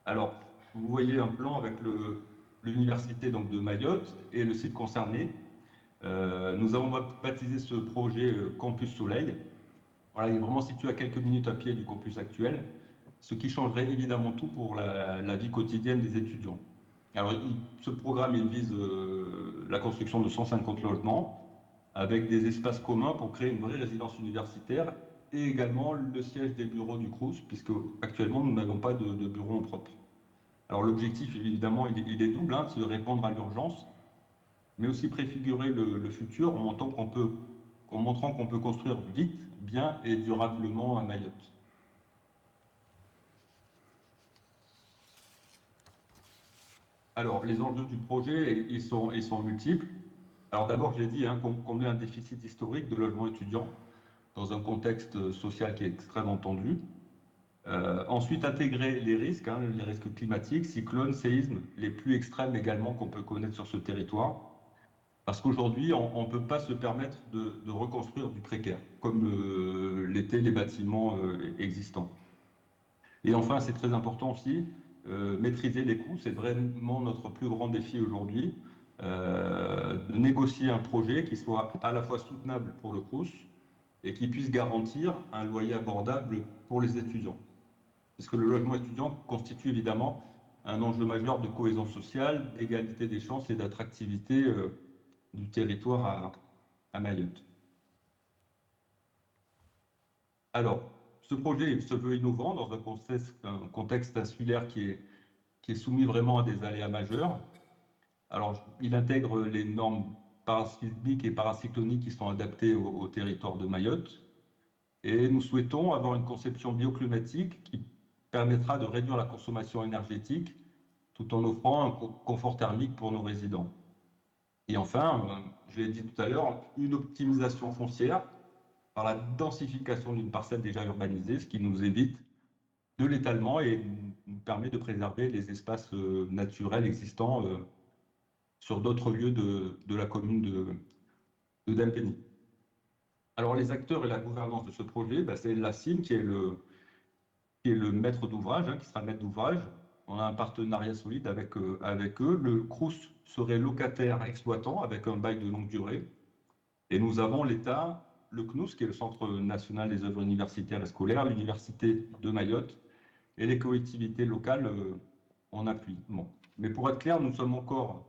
Alors, vous voyez un plan avec l'université de Mayotte et le site concerné. Nous avons baptisé ce projet Campus Soleil. Voilà, il est vraiment situé à quelques minutes à pied du campus actuel, ce qui changerait évidemment tout pour la vie quotidienne des étudiants. Alors, ce programme il vise la construction de 150 logements avec des espaces communs pour créer une vraie résidence universitaire et également le siège des bureaux du Crous, puisque actuellement nous n'avons pas de bureau en propre. Alors l'objectif évidemment il est double, hein, c'est de répondre à l'urgence, mais aussi préfigurer le futur en montrant qu'on peut construire vite, bien et durablement à Mayotte. Alors, les enjeux du projet, ils sont multiples. Alors d'abord, je l'ai dit, hein, combler un déficit historique de logement étudiant dans un contexte social qui est extrêmement tendu. Ensuite, intégrer les risques climatiques, cyclones, séismes, les plus extrêmes également qu'on peut connaître sur ce territoire. Parce qu'aujourd'hui, on ne peut pas se permettre de reconstruire du précaire, comme l'étaient les bâtiments existants. Et enfin, c'est très important aussi, maîtriser les coûts, c'est vraiment notre plus grand défi aujourd'hui, de négocier un projet qui soit à la fois soutenable pour le Crous et qui puisse garantir un loyer abordable pour les étudiants. Parce que le logement étudiant constitue évidemment un enjeu majeur de cohésion sociale, d'égalité des chances et d'attractivité du territoire à Mayotte. Alors, ce projet se veut innovant dans un contexte insulaire qui est soumis vraiment à des aléas majeurs. Alors, il intègre les normes parasismiques et paracycloniques qui sont adaptées au territoire de Mayotte. Et nous souhaitons avoir une conception bioclimatique qui permettra de réduire la consommation énergétique tout en offrant un confort thermique pour nos résidents. Et enfin, je l'ai dit tout à l'heure, une optimisation foncière par la densification d'une parcelle déjà urbanisée, ce qui nous évite de l'étalement et nous permet de préserver les espaces naturels existants sur d'autres lieux de la commune de Dempeni. Alors les acteurs et la gouvernance de ce projet, c'est la CIM qui est le maître d'ouvrage, qui sera le maître d'ouvrage. On a un partenariat solide avec eux. Le Crous serait locataire exploitant avec un bail de longue durée. Et nous avons l'État, le CNUS, qui est le Centre national des œuvres universitaires et scolaires, l'Université de Mayotte, et les collectivités locales en appui. Bon. Mais pour être clair, nous sommes encore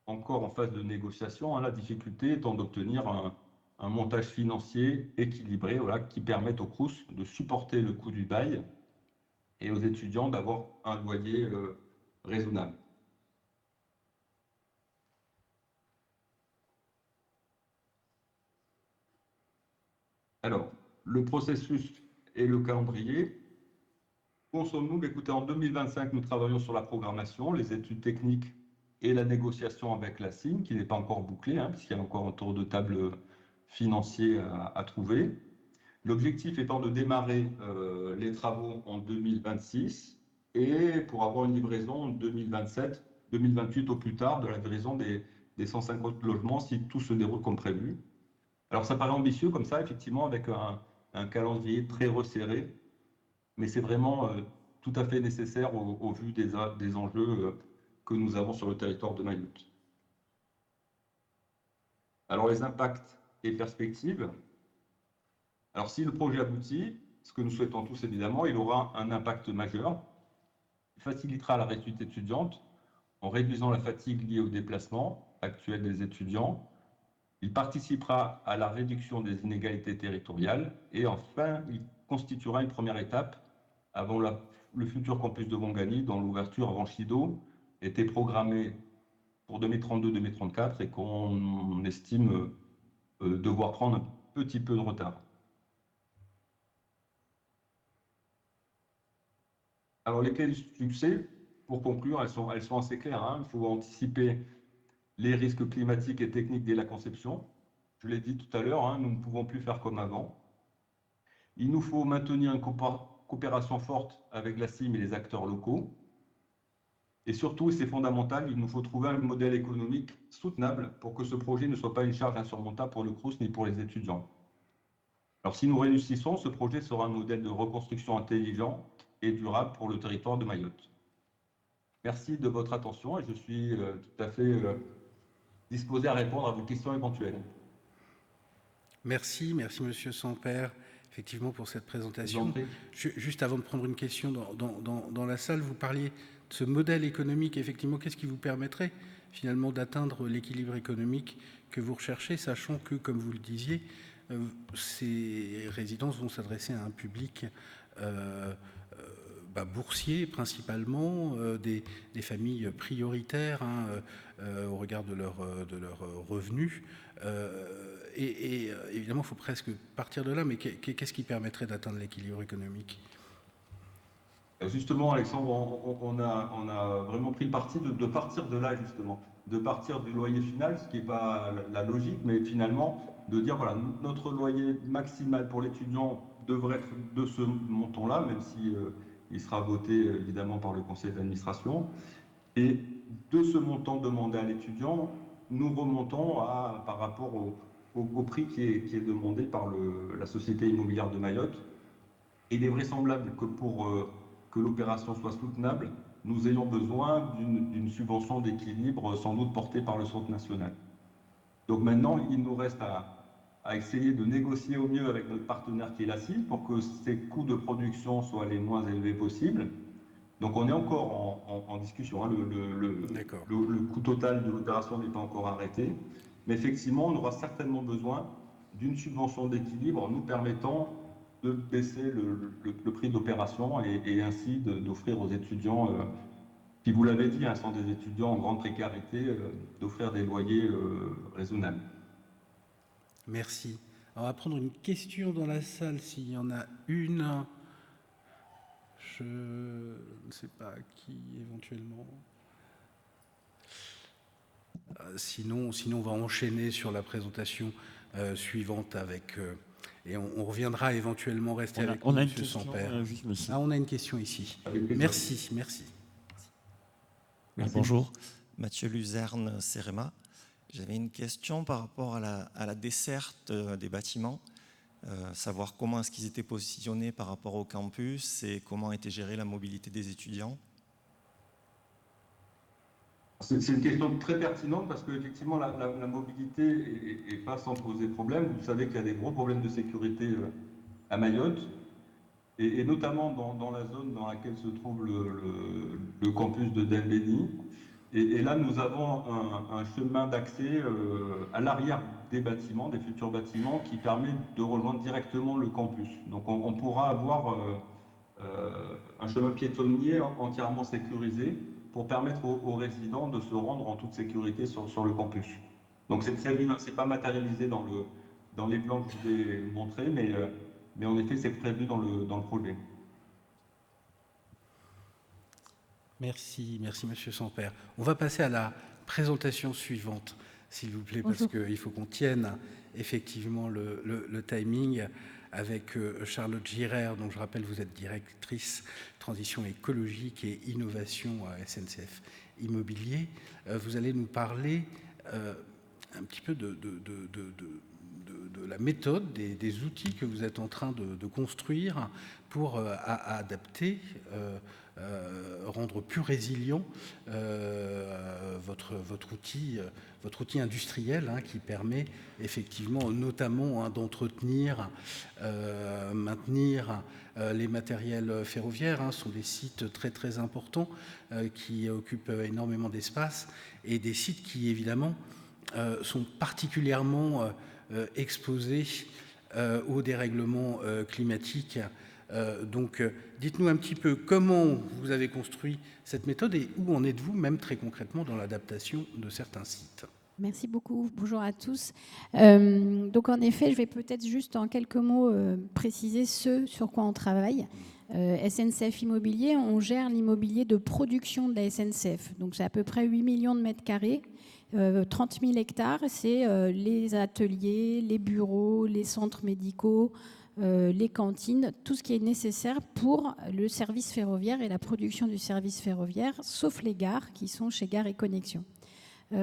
en phase de négociation, la difficulté étant d'obtenir un montage financier équilibré qui permette au Crous de supporter le coût du bail et aux étudiants d'avoir un loyer raisonnable. Alors, le processus et le calendrier. Où en sommes-nous? Écoutez, en 2025, nous travaillons sur la programmation, les études techniques et la négociation avec la CIM, qui n'est pas encore bouclée, puisqu'il y a encore un tour de table financier à trouver. L'objectif étant de démarrer les travaux en 2026 et pour avoir une livraison en 2027, 2028 au plus tard, de la livraison des 150 logements si tout se déroule comme prévu. Alors ça paraît ambitieux comme ça, effectivement, avec un calendrier très resserré, mais c'est vraiment tout à fait nécessaire au vu des enjeux que nous avons sur le territoire de Mayotte. Alors les impacts et perspectives. Alors si le projet aboutit, ce que nous souhaitons tous évidemment, il aura un impact majeur. Il facilitera la réussite étudiante en réduisant la fatigue liée au déplacement actuel des étudiants. Il participera à la réduction des inégalités territoriales et enfin, il constituera une première étape avant le futur campus de Bongani, dont l'ouverture avant Chido était programmée pour 2032-2034 et qu'on estime devoir prendre un petit peu de retard. Alors les clés du succès, pour conclure, elles sont assez claires. Il faut anticiper les risques climatiques et techniques dès la conception. Je l'ai dit tout à l'heure, nous ne pouvons plus faire comme avant. Il nous faut maintenir une coopération forte avec la CIM et les acteurs locaux. Et surtout, et c'est fondamental, il nous faut trouver un modèle économique soutenable pour que ce projet ne soit pas une charge insurmontable pour le Crous ni pour les étudiants. Alors si nous réussissons, ce projet sera un modèle de reconstruction intelligent et durable pour le territoire de Mayotte. Merci de votre attention et je suis tout à fait disposé à répondre à vos questions éventuelles. Merci Monsieur Sampère, effectivement, pour cette Je vous en présentation. prie. Juste avant de prendre une question dans la salle, vous parliez de ce modèle économique, effectivement, qu'est-ce qui vous permettrait finalement d'atteindre l'équilibre économique que vous recherchez, sachant que, comme vous le disiez, ces résidences vont s'adresser à un public boursier principalement, des familles prioritaires au regard de leurs revenus. Et évidemment, il faut presque partir de là, mais qu'est-ce qui permettrait d'atteindre l'équilibre économique ? Justement, Alexandre, on a vraiment pris le parti de partir de là, justement, de partir du loyer final, ce qui n'est pas la logique, mais finalement de dire, voilà, notre loyer maximal pour l'étudiant devrait être de ce montant-là, même si il sera voté évidemment par le conseil d'administration. Et de ce montant demandé à l'étudiant, nous remontons par rapport au prix qui est demandé par la Société immobilière de Mayotte. Et il est vraisemblable que pour que l'opération soit soutenable, nous ayons besoin d'une subvention d'équilibre sans doute portée par le Centre national. Donc maintenant, il nous reste à essayer de négocier au mieux avec notre partenaire qui est la CIL pour que ces coûts de production soient les moins élevés possibles. Donc on est encore en discussion, hein. Le coût total de l'opération n'est pas encore arrêté, mais effectivement on aura certainement besoin d'une subvention d'équilibre nous permettant de baisser le prix d'opération et ainsi d'offrir aux étudiants, qui vous l'avez dit, hein, sont des étudiants en grande précarité, d'offrir des loyers raisonnables. Merci. Alors, on va prendre une question dans la salle s'il y en a une. Je ne sais pas qui éventuellement. Sinon, on va enchaîner sur la présentation suivante avec. Et on reviendra éventuellement rester avec nous, M. Sampère. On a une question ici. Merci. Bonjour, Mathieu Luzerne, CEREMA. J'avais une question par rapport à la desserte des bâtiments, savoir comment est-ce qu'ils étaient positionnés par rapport au campus et comment était gérée la mobilité des étudiants. C'est une question très pertinente parce qu'effectivement, la mobilité n'est pas sans poser problème. Vous savez qu'il y a des gros problèmes de sécurité à Mayotte, et notamment dans la zone dans laquelle se trouve le campus de Dembéni. Et là, nous avons un chemin d'accès à l'arrière des bâtiments, des futurs bâtiments, qui permet de rejoindre directement le campus. Donc on pourra avoir un chemin piétonnier entièrement sécurisé pour permettre aux résidents de se rendre en toute sécurité sur le campus. Donc c'est pas matérialisé dans les plans que je vous ai montrés, mais en effet c'est prévu dans le projet. Merci Monsieur Sampère. On va passer à la présentation suivante, s'il vous plaît, parce qu'il faut qu'on tienne effectivement le timing avec Charlotte Girard, dont je rappelle vous êtes directrice transition écologique et innovation à SNCF Immobilier. Vous allez nous parler un petit peu de la méthode, des outils que vous êtes en train de construire pour adapter, rendre plus résilient votre outil industriel, hein, qui permet effectivement notamment d'entretenir, maintenir les matériels ferroviaires. Ce sont des sites très très importants qui occupent énormément d'espace et des sites qui évidemment sont particulièrement exposés au dérèglement climatique. Donc, dites-nous un petit peu comment vous avez construit cette méthode et où en êtes-vous, même très concrètement, dans l'adaptation de certains sites. Merci beaucoup. Bonjour à tous. Donc, en effet, je vais peut-être juste en quelques mots préciser ce sur quoi on travaille. SNCF Immobilier, on gère l'immobilier de production de la SNCF. Donc, c'est à peu près 8 millions de mètres carrés. 30 000 hectares, c'est les ateliers, les bureaux, les centres médicaux, les cantines, tout ce qui est nécessaire pour le service ferroviaire et la production du service ferroviaire, sauf les gares qui sont chez Gares et Connexions.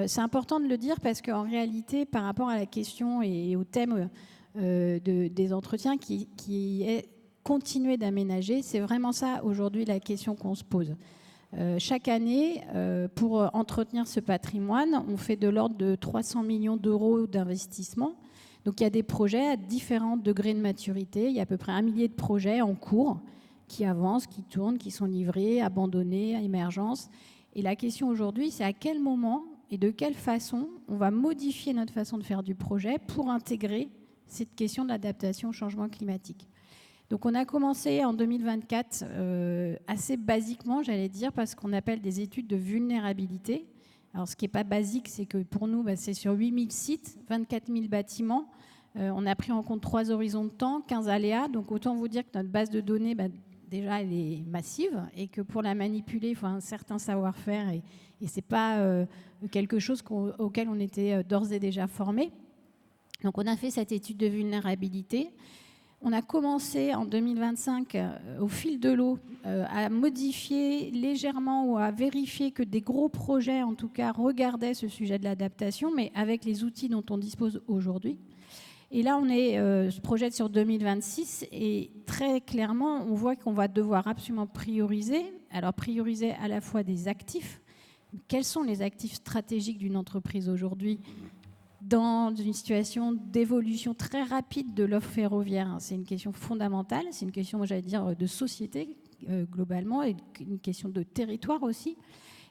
C'est important de le dire parce qu'en réalité, par rapport à la question et au thème des entretiens qui est continuer d'aménager, c'est vraiment ça aujourd'hui la question qu'on se pose. Chaque année, pour entretenir ce patrimoine, on fait de l'ordre de 300 millions d'euros d'investissement. Donc il y a des projets à différents degrés de maturité. Il y a à peu près 1 millier de projets en cours qui avancent, qui tournent, qui sont livrés, abandonnés, à émergence. Et la question aujourd'hui, c'est à quel moment et de quelle façon on va modifier notre façon de faire du projet pour intégrer cette question de l'adaptation au changement climatique. Donc on a commencé en 2024 assez basiquement, j'allais dire, parce qu'on appelle des études de vulnérabilité. Alors ce qui n'est pas basique, c'est que pour nous, c'est sur 8000 sites, 24 000 bâtiments. On a pris en compte 3 horizons de temps, 15 aléas. Donc autant vous dire que notre base de données, déjà, elle est massive et que pour la manipuler, il faut un certain savoir-faire et ce n'est pas quelque chose auquel on était d'ores et déjà formé. Donc on a fait cette étude de vulnérabilité. On a commencé en 2025, au fil de l'eau, à modifier légèrement ou à vérifier que des gros projets, en tout cas, regardaient ce sujet de l'adaptation, mais avec les outils dont on dispose aujourd'hui. Et là, on se projette sur 2026 et très clairement, on voit qu'on va devoir absolument prioriser. Alors, prioriser à la fois des actifs. Quels sont les actifs stratégiques d'une entreprise aujourd'hui dans une situation d'évolution très rapide de l'offre ferroviaire? C'est une question fondamentale, c'est une question, j'allais dire, de société globalement et une question de territoire aussi.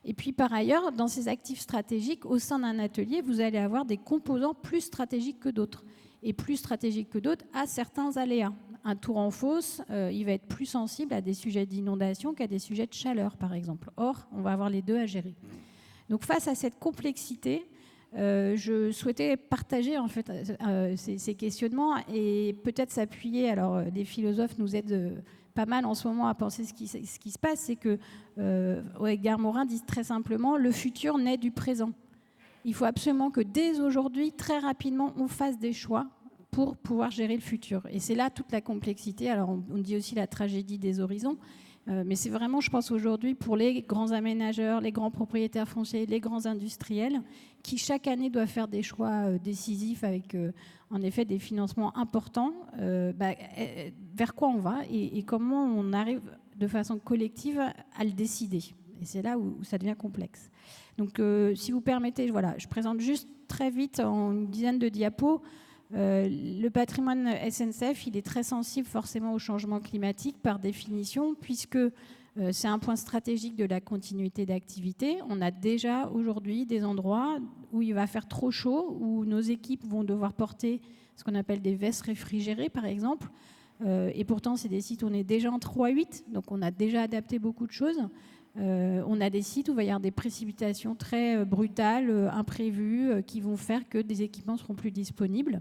Et puis par ailleurs, dans ces actifs stratégiques, au sein d'un atelier, vous allez avoir des composants plus stratégiques que d'autres. Et plus stratégiques que d'autres à certains aléas. Un tour en fosse, il va être plus sensible à des sujets d'inondation qu'à des sujets de chaleur, par exemple. Or, on va avoir les deux à gérer. Donc face à cette complexité, je souhaitais partager en fait ces questionnements et peut-être s'appuyer. Alors, les philosophes nous aident pas mal en ce moment à penser ce qui se passe. C'est que Edgar Morin dit très simplement, le futur naît du présent. Il faut absolument que dès aujourd'hui, très rapidement, on fasse des choix pour pouvoir gérer le futur. Et c'est là toute la complexité. Alors, on dit aussi la tragédie des horizons. Mais c'est vraiment, je pense, aujourd'hui, pour les grands aménageurs, les grands propriétaires fonciers, les grands industriels, qui chaque année doivent faire des choix décisifs avec, en effet, des financements importants. Vers quoi on va et comment on arrive de façon collective à le décider. Et c'est là où ça devient complexe. Donc, si vous permettez, voilà, je présente juste très vite en une dizaine de diapos. Le patrimoine SNCF, il est très sensible forcément au changement climatique par définition, puisque c'est un point stratégique de la continuité d'activité. On a déjà aujourd'hui des endroits où il va faire trop chaud, où nos équipes vont devoir porter ce qu'on appelle des vestes réfrigérées, par exemple. Et pourtant, c'est des sites où on est déjà en 3-8, donc on a déjà adapté beaucoup de choses. On a des sites où il va y avoir des précipitations très brutales, imprévues, qui vont faire que des équipements ne seront plus disponibles.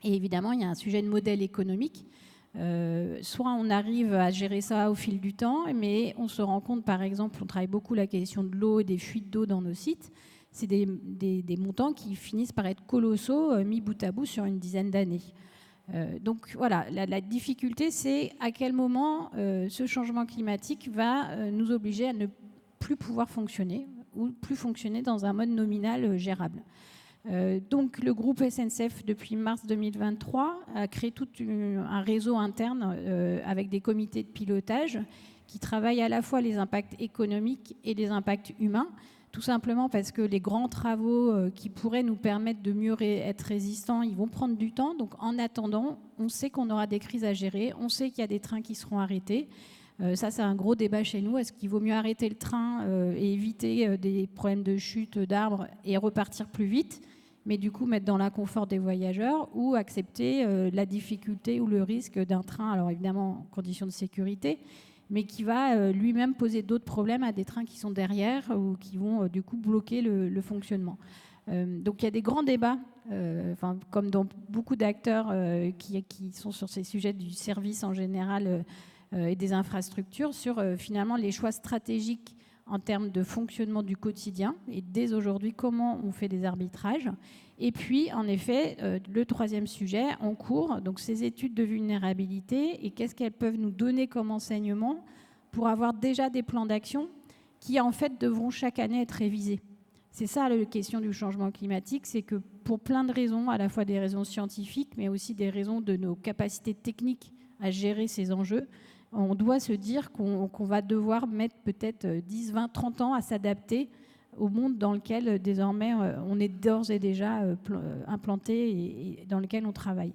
Et évidemment, il y a un sujet de modèle économique. Soit on arrive à gérer ça au fil du temps, mais on se rend compte, par exemple, on travaille beaucoup la question de l'eau et des fuites d'eau dans nos sites. C'est des montants qui finissent par être colossaux, mis bout à bout sur une dizaine d'années. Donc voilà, la difficulté, c'est à quel moment ce changement climatique va nous obliger à ne plus pouvoir fonctionner ou plus fonctionner dans un mode nominal gérable. Donc le groupe SNCF, depuis mars 2023, a créé tout un réseau interne avec des comités de pilotage qui travaillent à la fois les impacts économiques et les impacts humains. Tout simplement parce que les grands travaux qui pourraient nous permettre de mieux être résistants, ils vont prendre du temps. Donc en attendant, on sait qu'on aura des crises à gérer, on sait qu'il y a des trains qui seront arrêtés. Ça, c'est un gros débat chez nous. Est-ce qu'il vaut mieux arrêter le train et éviter des problèmes de chute d'arbres et repartir plus vite, mais du coup mettre dans l'inconfort des voyageurs, ou accepter la difficulté ou le risque d'un train, alors évidemment en conditions de sécurité, mais qui va lui-même poser d'autres problèmes à des trains qui sont derrière ou qui vont du coup bloquer le fonctionnement. Donc il y a des grands débats, comme dans beaucoup d'acteurs qui sont sur ces sujets du service en général et des infrastructures, sur finalement les choix stratégiques en termes de fonctionnement du quotidien et dès aujourd'hui comment on fait des arbitrages. Et puis, en effet, le troisième sujet en cours, donc ces études de vulnérabilité et qu'est-ce qu'elles peuvent nous donner comme enseignement pour avoir déjà des plans d'action qui, en fait, devront chaque année être révisés. C'est ça la question du changement climatique, c'est que pour plein de raisons, à la fois des raisons scientifiques, mais aussi des raisons de nos capacités techniques à gérer ces enjeux, on doit se dire qu'on va devoir mettre peut-être 10, 20, 30 ans à s'adapter au monde dans lequel désormais on est d'ores et déjà implanté et dans lequel on travaille.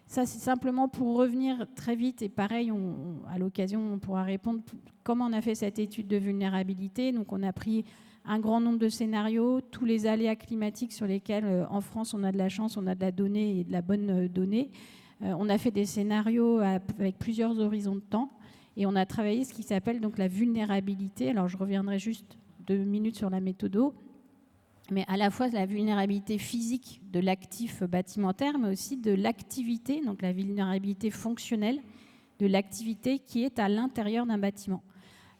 Ça, c'est simplement pour revenir très vite, et pareil, à l'occasion, on pourra répondre comment on a fait cette étude de vulnérabilité. Donc, on a pris un grand nombre de scénarios, tous les aléas climatiques sur lesquels, en France, on a de la chance, on a de la donnée et de la bonne donnée. On a fait des scénarios avec plusieurs horizons de temps, et on a travaillé ce qui s'appelle donc la vulnérabilité. Alors, je reviendrai juste 2 minutes sur la méthodo, mais à la fois la vulnérabilité physique de l'actif bâtimentaire, mais aussi de l'activité, donc la vulnérabilité fonctionnelle de l'activité qui est à l'intérieur d'un bâtiment.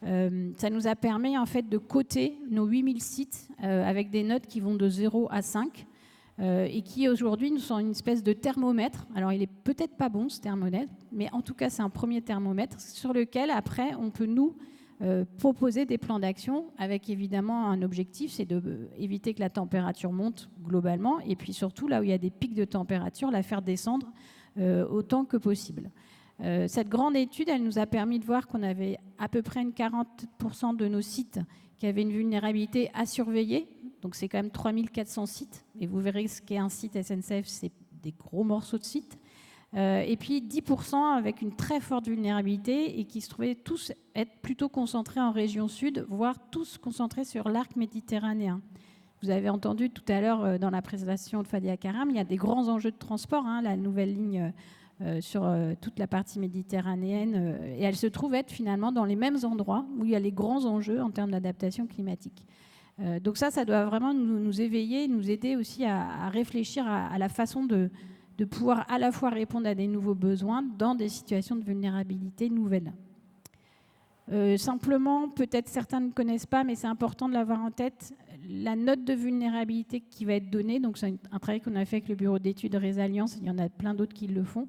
Ça nous a permis en fait de coter nos 8000 sites avec des notes qui vont de 0 à 5 et qui aujourd'hui nous sont une espèce de thermomètre. Alors il est peut-être pas bon ce thermomètre, mais en tout cas c'est un premier thermomètre sur lequel après on peut nous proposer des plans d'action avec évidemment un objectif, c'est d'éviter que la température monte globalement, et puis surtout là où il y a des pics de température, la faire descendre autant que possible. Cette grande étude, elle nous a permis de voir qu'on avait à peu près 40% de nos sites qui avaient une vulnérabilité à surveiller, donc c'est quand même 3400 sites, et vous verrez ce qu'est un site SNCF, c'est des gros morceaux de sites. Et puis 10% avec une très forte vulnérabilité et qui se trouvaient tous être plutôt concentrés en région sud, voire tous concentrés sur l'arc méditerranéen. Vous avez entendu tout à l'heure dans la présentation de Fadia Karam, il y a des grands enjeux de transport, la nouvelle ligne sur toute la partie méditerranéenne, et elle se trouve être finalement dans les mêmes endroits où il y a les grands enjeux en termes d'adaptation climatique. Donc ça doit vraiment nous éveiller, nous aider aussi à réfléchir à la façon de pouvoir à la fois répondre à des nouveaux besoins dans des situations de vulnérabilité nouvelles. Simplement, peut-être certains ne connaissent pas, mais c'est important de l'avoir en tête, la note de vulnérabilité qui va être donnée, donc c'est un travail qu'on a fait avec le bureau d'études Résilience, il y en a plein d'autres qui le font.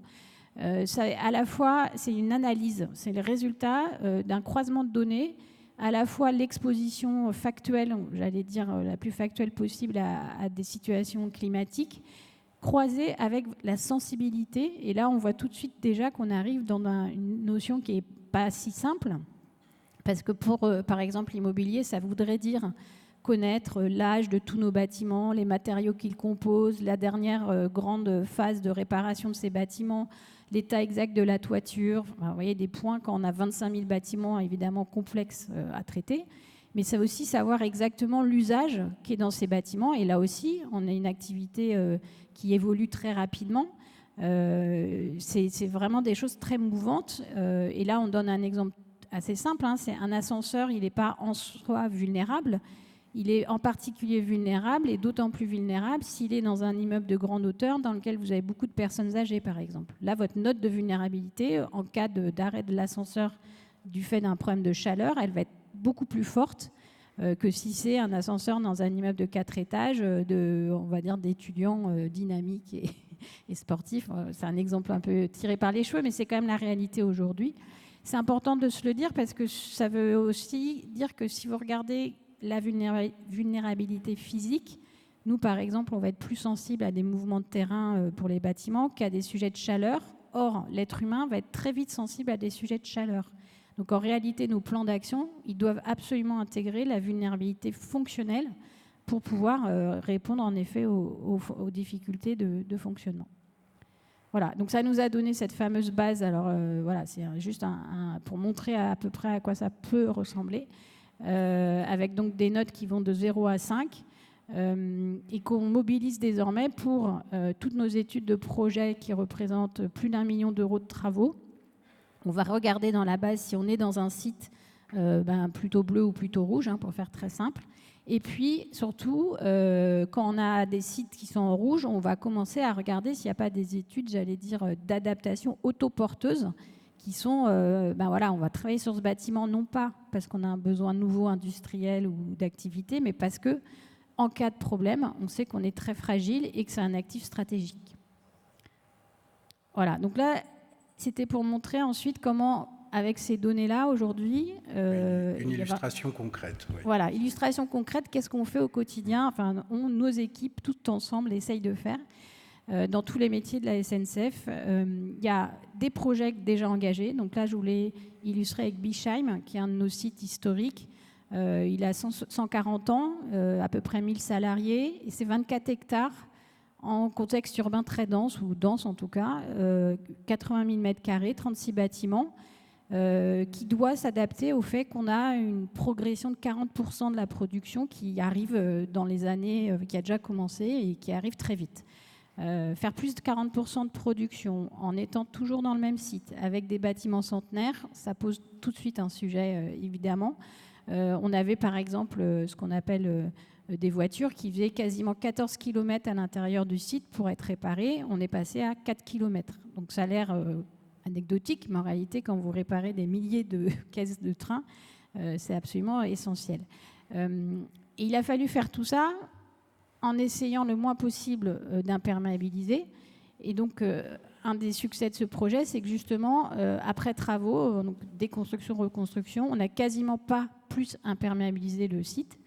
Ça, à la fois, c'est une analyse, c'est le résultat d'un croisement de données, à la fois l'exposition factuelle, j'allais dire la plus factuelle possible à des situations climatiques, croisé avec la sensibilité. Et là, on voit tout de suite déjà qu'on arrive dans une notion qui n'est pas si simple. Parce que pour, par exemple, l'immobilier, ça voudrait dire connaître l'âge de tous nos bâtiments, les matériaux qu'ils composent, la dernière grande phase de réparation de ces bâtiments, l'état exact de la toiture. Enfin, vous voyez, des points quand on a 25 000 bâtiments, évidemment complexes à traiter. Mais ça aussi savoir exactement l'usage qui est dans ces bâtiments. Et là aussi, on a une activité qui évolue très rapidement. C'est vraiment des choses très mouvantes. Et là, on donne un exemple assez simple. C'est un ascenseur, il n'est pas en soi vulnérable. Il est en particulier vulnérable, et d'autant plus vulnérable s'il est dans un immeuble de grande hauteur dans lequel vous avez beaucoup de personnes âgées, par exemple. Là, votre note de vulnérabilité, en cas d'arrêt de l'ascenseur du fait d'un problème de chaleur, elle va être beaucoup plus forte que si c'est un ascenseur dans un immeuble de 4 étages, on va dire d'étudiants dynamiques et sportifs. C'est un exemple un peu tiré par les cheveux, mais c'est quand même la réalité aujourd'hui. C'est important de se le dire parce que ça veut aussi dire que si vous regardez la vulnérabilité physique, nous, par exemple, on va être plus sensible à des mouvements de terrain pour les bâtiments qu'à des sujets de chaleur. Or, l'être humain va être très vite sensible à des sujets de chaleur. Donc en réalité, nos plans d'action, ils doivent absolument intégrer la vulnérabilité fonctionnelle pour pouvoir répondre en effet aux difficultés de fonctionnement. Voilà, donc ça nous a donné cette fameuse base. Alors voilà, c'est juste pour montrer à peu près à quoi ça peut ressembler, avec donc des notes qui vont de 0 à 5 et qu'on mobilise désormais pour toutes nos études de projet qui représentent plus d'1 million d'euros de travaux. On va regarder dans la base si on est dans un site plutôt bleu ou plutôt rouge, pour faire très simple. Et puis, surtout, quand on a des sites qui sont en rouge, on va commencer à regarder s'il n'y a pas des études, j'allais dire, d'adaptation autoporteuses qui sont, on va travailler sur ce bâtiment, non pas parce qu'on a un besoin nouveau industriel ou d'activité, mais parce que, en cas de problème, on sait qu'on est très fragile et que c'est un actif stratégique. Voilà, donc là, c'était pour montrer ensuite comment, avec ces données-là, aujourd'hui... une illustration concrète. Oui. Voilà, illustration concrète, qu'est-ce qu'on fait au quotidien, nos équipes, toutes ensemble, essayent de faire. dans tous les métiers de la SNCF. Il y a des projets déjà engagés. Donc là, je voulais illustrer avec Bischheim, qui est un de nos sites historiques. Il a 140 ans, à peu près 1000 salariés, et c'est 24 hectares en contexte urbain très dense, ou dense en tout cas, 80 000 m², 36 bâtiments, qui doit s'adapter au fait qu'on a une progression de 40% de la production qui arrive dans les années, qui a déjà commencé et qui arrive très vite. Faire plus de 40% de production en étant toujours dans le même site, avec des bâtiments centenaires, ça pose tout de suite un sujet, évidemment. On avait par exemple ce qu'on appelle des voitures qui faisaient quasiment 14 km à l'intérieur du site pour être réparées. On est passé à 4 km. Donc ça a l'air anecdotique, mais en réalité, quand vous réparez des milliers de caisses de train, c'est absolument essentiel. Et il a fallu faire tout ça en essayant le moins possible d'imperméabiliser. Et donc, un des succès de ce projet, c'est que justement, après travaux, donc déconstruction, reconstruction, on n'a quasiment pas plus imperméabilisé le site.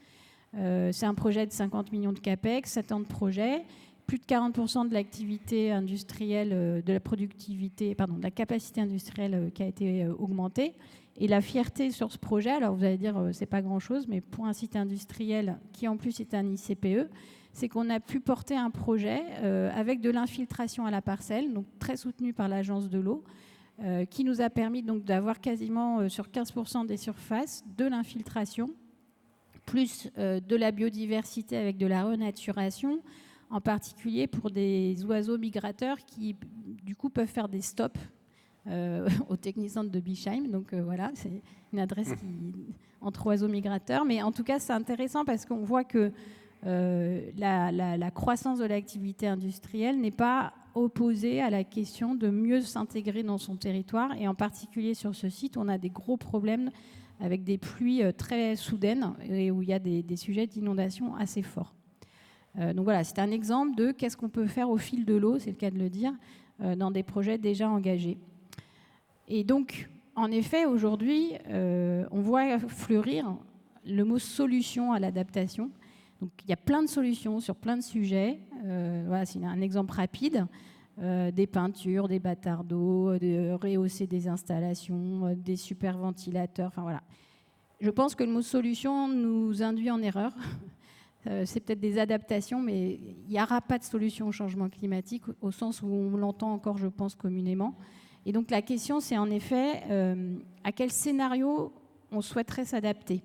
C'est un projet de 50 millions de CAPEX, 7 ans de projet, plus de 40% de l'activité industrielle, de la productivité, pardon, de la capacité industrielle qui a été augmentée. Et la fierté sur ce projet, alors vous allez dire, c'est pas grand-chose, mais pour un site industriel qui en plus est un ICPE, c'est qu'on a pu porter un projet avec de l'infiltration à la parcelle, donc très soutenu par l'Agence de l'eau, qui nous a permis donc d'avoir quasiment sur 15% des surfaces de l'infiltration, plus de la biodiversité avec de la renaturation, en particulier pour des oiseaux migrateurs qui, du coup, peuvent faire des stops au technicentre de Bischheim. Donc voilà, c'est une adresse entre oiseaux migrateurs. Mais en tout cas, c'est intéressant parce qu'on voit que la croissance de l'activité industrielle n'est pas opposée à la question de mieux s'intégrer dans son territoire. Et en particulier sur ce site, on a des gros problèmes avec des pluies très soudaines et où il y a des sujets d'inondation assez forts. Donc voilà, c'est un exemple de qu'est-ce qu'on peut faire au fil de l'eau, c'est le cas de le dire, dans des projets déjà engagés. Et donc, en effet, aujourd'hui, on voit fleurir le mot solution à l'adaptation. Donc il y a plein de solutions sur plein de sujets. Voilà, c'est un exemple rapide. Des peintures, des bâtards d'eau, de rehausser des installations, des super ventilateurs, enfin voilà. Je pense que le mot solution nous induit en erreur. C'est peut-être des adaptations, mais il n'y aura pas de solution au changement climatique au sens où on l'entend encore, je pense, communément. Et donc la question, c'est en effet à quel scénario on souhaiterait s'adapter.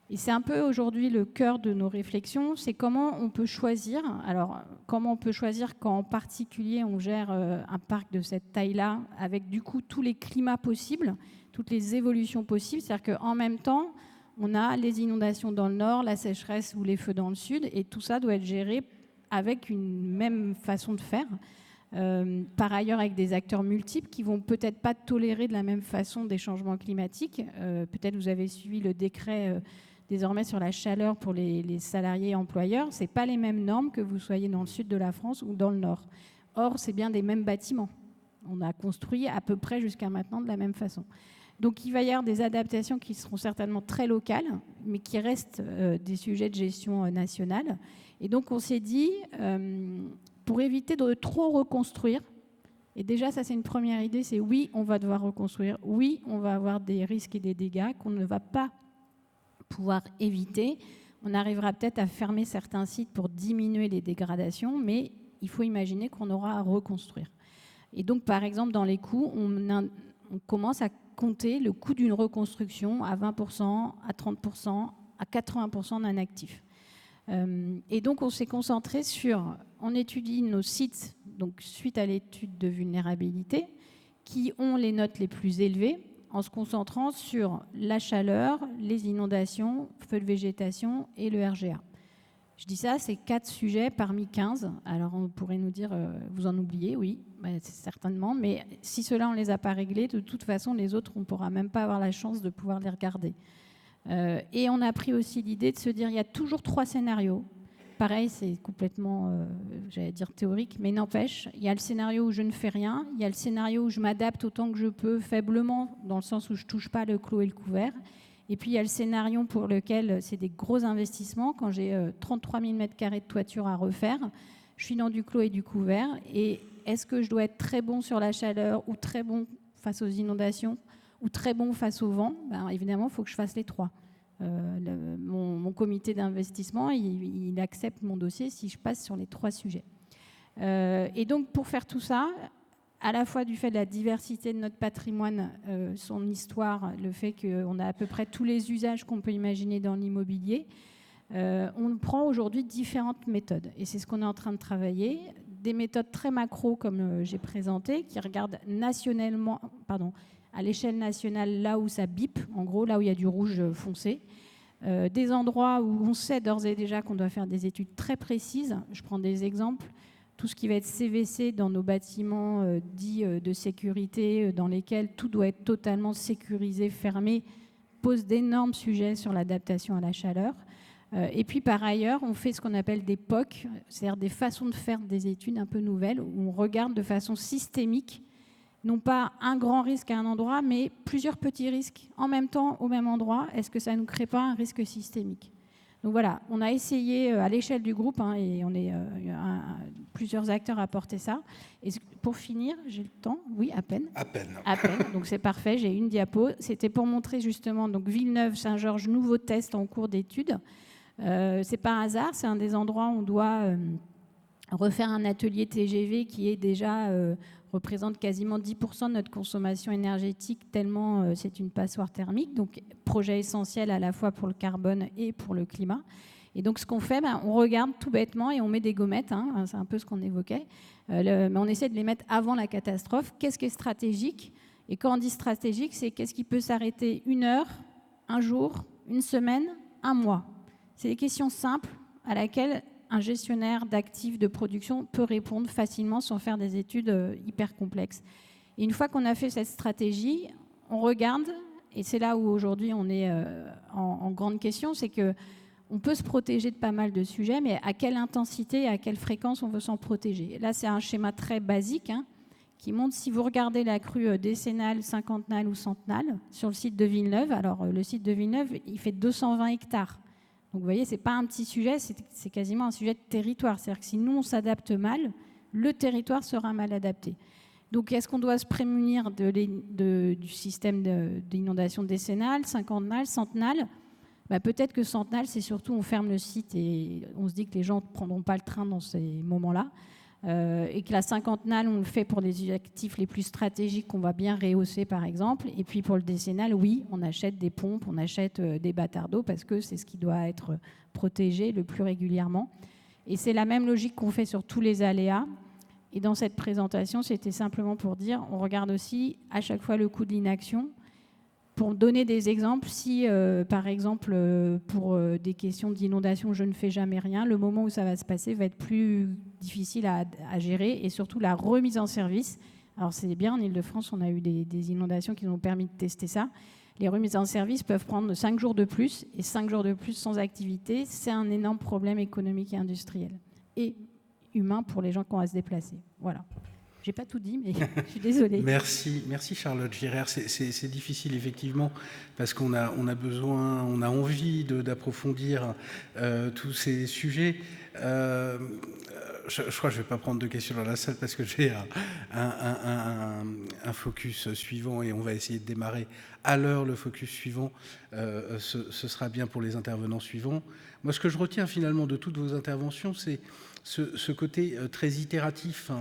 Et c'est un peu aujourd'hui le cœur de nos réflexions, c'est comment on peut choisir. Alors, comment on peut choisir quand en particulier on gère un parc de cette taille-là, avec du coup tous les climats possibles, toutes les évolutions possibles. C'est-à-dire qu'en même temps, on a les inondations dans le nord, la sécheresse ou les feux dans le sud, et tout ça doit être géré avec une même façon de faire. Par ailleurs, avec des acteurs multiples qui vont peut-être pas tolérer de la même façon des changements climatiques. Peut-être vous avez suivi le décret désormais sur la chaleur pour les salariés employeurs. Ce n'est pas les mêmes normes que vous soyez dans le sud de la France ou dans le nord. Or, c'est bien des mêmes bâtiments. On a construit à peu près jusqu'à maintenant de la même façon. Donc, il va y avoir des adaptations qui seront certainement très locales, mais qui restent des sujets de gestion nationale. Et donc, on s'est dit, pour éviter de trop reconstruire, et déjà, ça, c'est une première idée, c'est oui, on va devoir reconstruire, oui, on va avoir des risques et des dégâts qu'on ne va pas pouvoir éviter. On arrivera peut-être à fermer certains sites pour diminuer les dégradations, mais il faut imaginer qu'on aura à reconstruire. Et donc, par exemple, dans les coûts, on commence à compter le coût d'une reconstruction à 20%, à 30%, à 80% d'un actif. Et donc, on s'est concentré sur... On étudie nos sites, donc suite à l'étude de vulnérabilité, qui ont les notes les plus élevées, en se concentrant sur la chaleur, les inondations, feux de végétation et le RGA. Je dis ça, c'est 4 sujets parmi 15. Alors on pourrait nous dire, vous en oubliez, oui, certainement, mais si ceux-là, on ne les a pas réglés, de toute façon, les autres, on ne pourra même pas avoir la chance de pouvoir les regarder. Et on a pris aussi l'idée de se dire, il y a toujours 3 scénarios. Pareil, c'est complètement, j'allais dire théorique, mais n'empêche, il y a le scénario où je ne fais rien, il y a le scénario où je m'adapte autant que je peux, faiblement, dans le sens où je ne touche pas le clos et le couvert. Et puis, il y a le scénario pour lequel c'est des gros investissements. Quand j'ai 33 000 m² de toiture à refaire, je suis dans du clos et du couvert, et est-ce que je dois être très bon sur la chaleur ou très bon face aux inondations ou très bon face au vent? Évidemment, il faut que je fasse les trois. Mon comité d'investissement, il accepte mon dossier si je passe sur les 3 sujets. Et donc, pour faire tout ça, à la fois du fait de la diversité de notre patrimoine, son histoire, le fait qu'on a à peu près tous les usages qu'on peut imaginer dans l'immobilier, on prend aujourd'hui différentes méthodes. Et c'est ce qu'on est en train de travailler. Des méthodes très macro, comme j'ai présenté, qui regardent à l'échelle nationale, là où ça bip, en gros, là où il y a du rouge foncé. Des endroits où on sait d'ores et déjà qu'on doit faire des études très précises. Je prends des exemples. Tout ce qui va être CVC dans nos bâtiments dits de sécurité, dans lesquels tout doit être totalement sécurisé, fermé, pose d'énormes sujets sur l'adaptation à la chaleur. Et puis par ailleurs, on fait ce qu'on appelle des POC, c'est-à-dire des façons de faire des études un peu nouvelles, où on regarde de façon systémique, non pas un grand risque à un endroit, mais plusieurs petits risques en même temps au même endroit. Est-ce que ça ne nous crée pas un risque systémique? Donc voilà, on a essayé à l'échelle du groupe, et on est plusieurs acteurs à porter ça. Et pour finir, j'ai le temps? Oui, à peine. À peine. À peine, donc c'est parfait, j'ai une diapo. C'était pour montrer justement donc Villeneuve-Saint-Georges, nouveau test en cours d'étude. C'est pas un hasard, c'est un des endroits où on doit refaire un atelier TGV qui est déjà représente quasiment 10% de notre consommation énergétique, tellement c'est une passoire thermique. Donc, projet essentiel à la fois pour le carbone et pour le climat. Et donc, ce qu'on fait, on regarde tout bêtement et on met des gommettes, c'est un peu ce qu'on évoquait, mais on essaie de les mettre avant la catastrophe. Qu'est-ce qui est stratégique? Et quand on dit stratégique, c'est qu'est-ce qui peut s'arrêter 1 heure, 1 jour, 1 semaine, 1 mois? C'est des questions simples à laquelle un gestionnaire d'actifs de production peut répondre facilement sans faire des études hyper complexes. Et une fois qu'on a fait cette stratégie, on regarde, et c'est là où aujourd'hui on est en grande question, c'est qu'on peut se protéger de pas mal de sujets, mais à quelle intensité et à quelle fréquence on veut s'en protéger? Là, c'est un schéma très basique qui montre, si vous regardez la crue décennale, cinquantennale ou centennale sur le site de Villeneuve, alors le site de Villeneuve, il fait 220 hectares. Donc vous voyez, ce n'est pas un petit sujet, c'est quasiment un sujet de territoire. C'est-à-dire que si nous, on s'adapte mal, le territoire sera mal adapté. Donc est-ce qu'on doit se prémunir du système d'inondation décennale, cinquantennale, centennale? Peut-être que centennale, c'est surtout on ferme le site et on se dit que les gens ne prendront pas le train dans ces moments-là. Et que la cinquantennale, on le fait pour les actifs les plus stratégiques qu'on va bien rehausser, par exemple. Et puis pour le décennal, oui, on achète des pompes, on achète des bâtards d'eau parce que c'est ce qui doit être protégé le plus régulièrement. Et c'est la même logique qu'on fait sur tous les aléas. Et dans cette présentation, c'était simplement pour dire, on regarde aussi à chaque fois le coût de l'inaction. Pour donner des exemples, si par exemple pour des questions d'inondation, je ne fais jamais rien, le moment où ça va se passer va être plus difficile à gérer, et surtout la remise en service. Alors c'est bien, en Ile-de-France, on a eu des inondations qui nous ont permis de tester ça. Les remises en service peuvent prendre 5 jours de plus, et 5 jours de plus sans activité, c'est un énorme problème économique et industriel. Et humain pour les gens qui ont à se déplacer. Voilà. Je n'ai pas tout dit, mais je suis désolée. Merci Charlotte Girard. C'est difficile effectivement parce qu'on a besoin, on a envie d'approfondir tous ces sujets. Je crois que je ne vais pas prendre de questions dans la salle parce que j'ai un focus suivant et on va essayer de démarrer à l'heure le focus suivant. Ce sera bien pour les intervenants suivants. Moi, ce que je retiens finalement de toutes vos interventions, c'est ce côté très itératif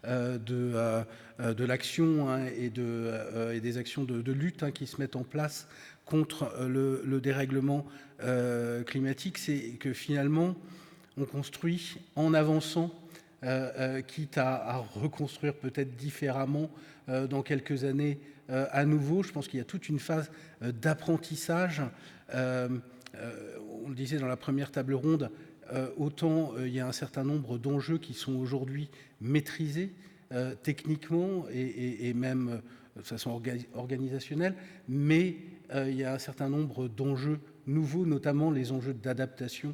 de l'action et des actions de lutte qui se mettent en place contre le dérèglement climatique. C'est que finalement, on construit en avançant, quitte à reconstruire peut-être différemment dans quelques années à nouveau. Je pense qu'il y a toute une phase d'apprentissage. On le disait dans la première table ronde, autant il y a un certain nombre d'enjeux qui sont aujourd'hui maîtrisés techniquement et même de façon organisationnelle, mais il y a un certain nombre d'enjeux nouveaux, notamment les enjeux d'adaptation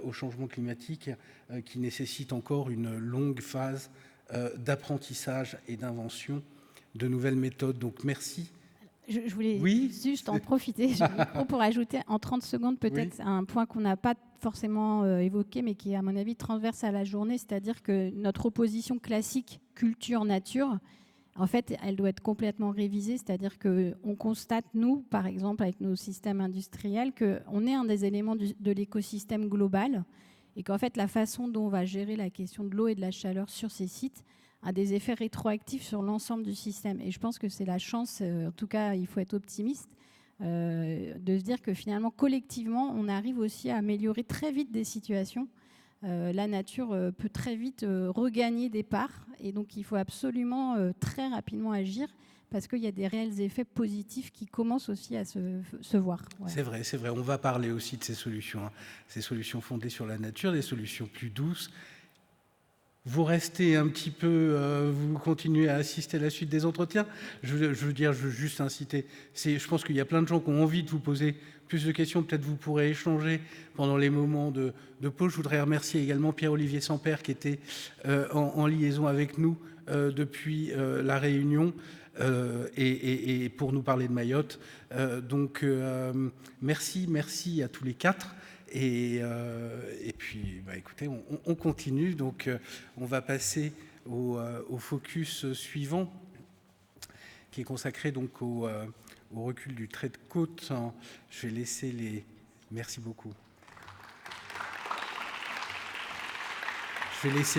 au changement climatique qui nécessitent encore une longue phase d'apprentissage et d'invention de nouvelles méthodes. Donc merci Je voulais Oui. juste en profiter pour ajouter en 30 secondes peut-être un point qu'on n'a pas forcément évoqué, mais qui est à mon avis transverse à la journée, c'est-à-dire que notre opposition classique culture-nature, en fait, elle doit être complètement révisée, c'est-à-dire qu'on constate, nous, par exemple, avec nos systèmes industriels, qu'on est un des éléments de l'écosystème global et qu'en fait, la façon dont on va gérer la question de l'eau et de la chaleur sur ces sites a des effets rétroactifs sur l'ensemble du système. Et je pense que c'est la chance, en tout cas, il faut être optimiste, de se dire que finalement, collectivement, on arrive aussi à améliorer très vite des situations. La nature peut très vite regagner des parts et donc il faut absolument très rapidement agir parce qu'il y a des réels effets positifs qui commencent aussi à se voir. Voilà. C'est vrai. On va parler aussi de ces solutions, ces solutions fondées sur la nature, des solutions plus douces. Vous restez un petit peu, vous continuez à assister à la suite des entretiens. Je veux juste inciter. Je pense qu'il y a plein de gens qui ont envie de vous poser plus de questions. Peut-être vous pourrez échanger pendant les moments de pause. Je voudrais remercier également Pierre-Olivier Sampère qui était en liaison avec nous depuis la Réunion et pour nous parler de Mayotte. Merci à tous les quatre. Et puis, écoutez, on continue. Donc, on va passer au focus suivant, qui est consacré donc au recul du trait de côte. Je vais laisser les... Merci beaucoup. Je vais laisser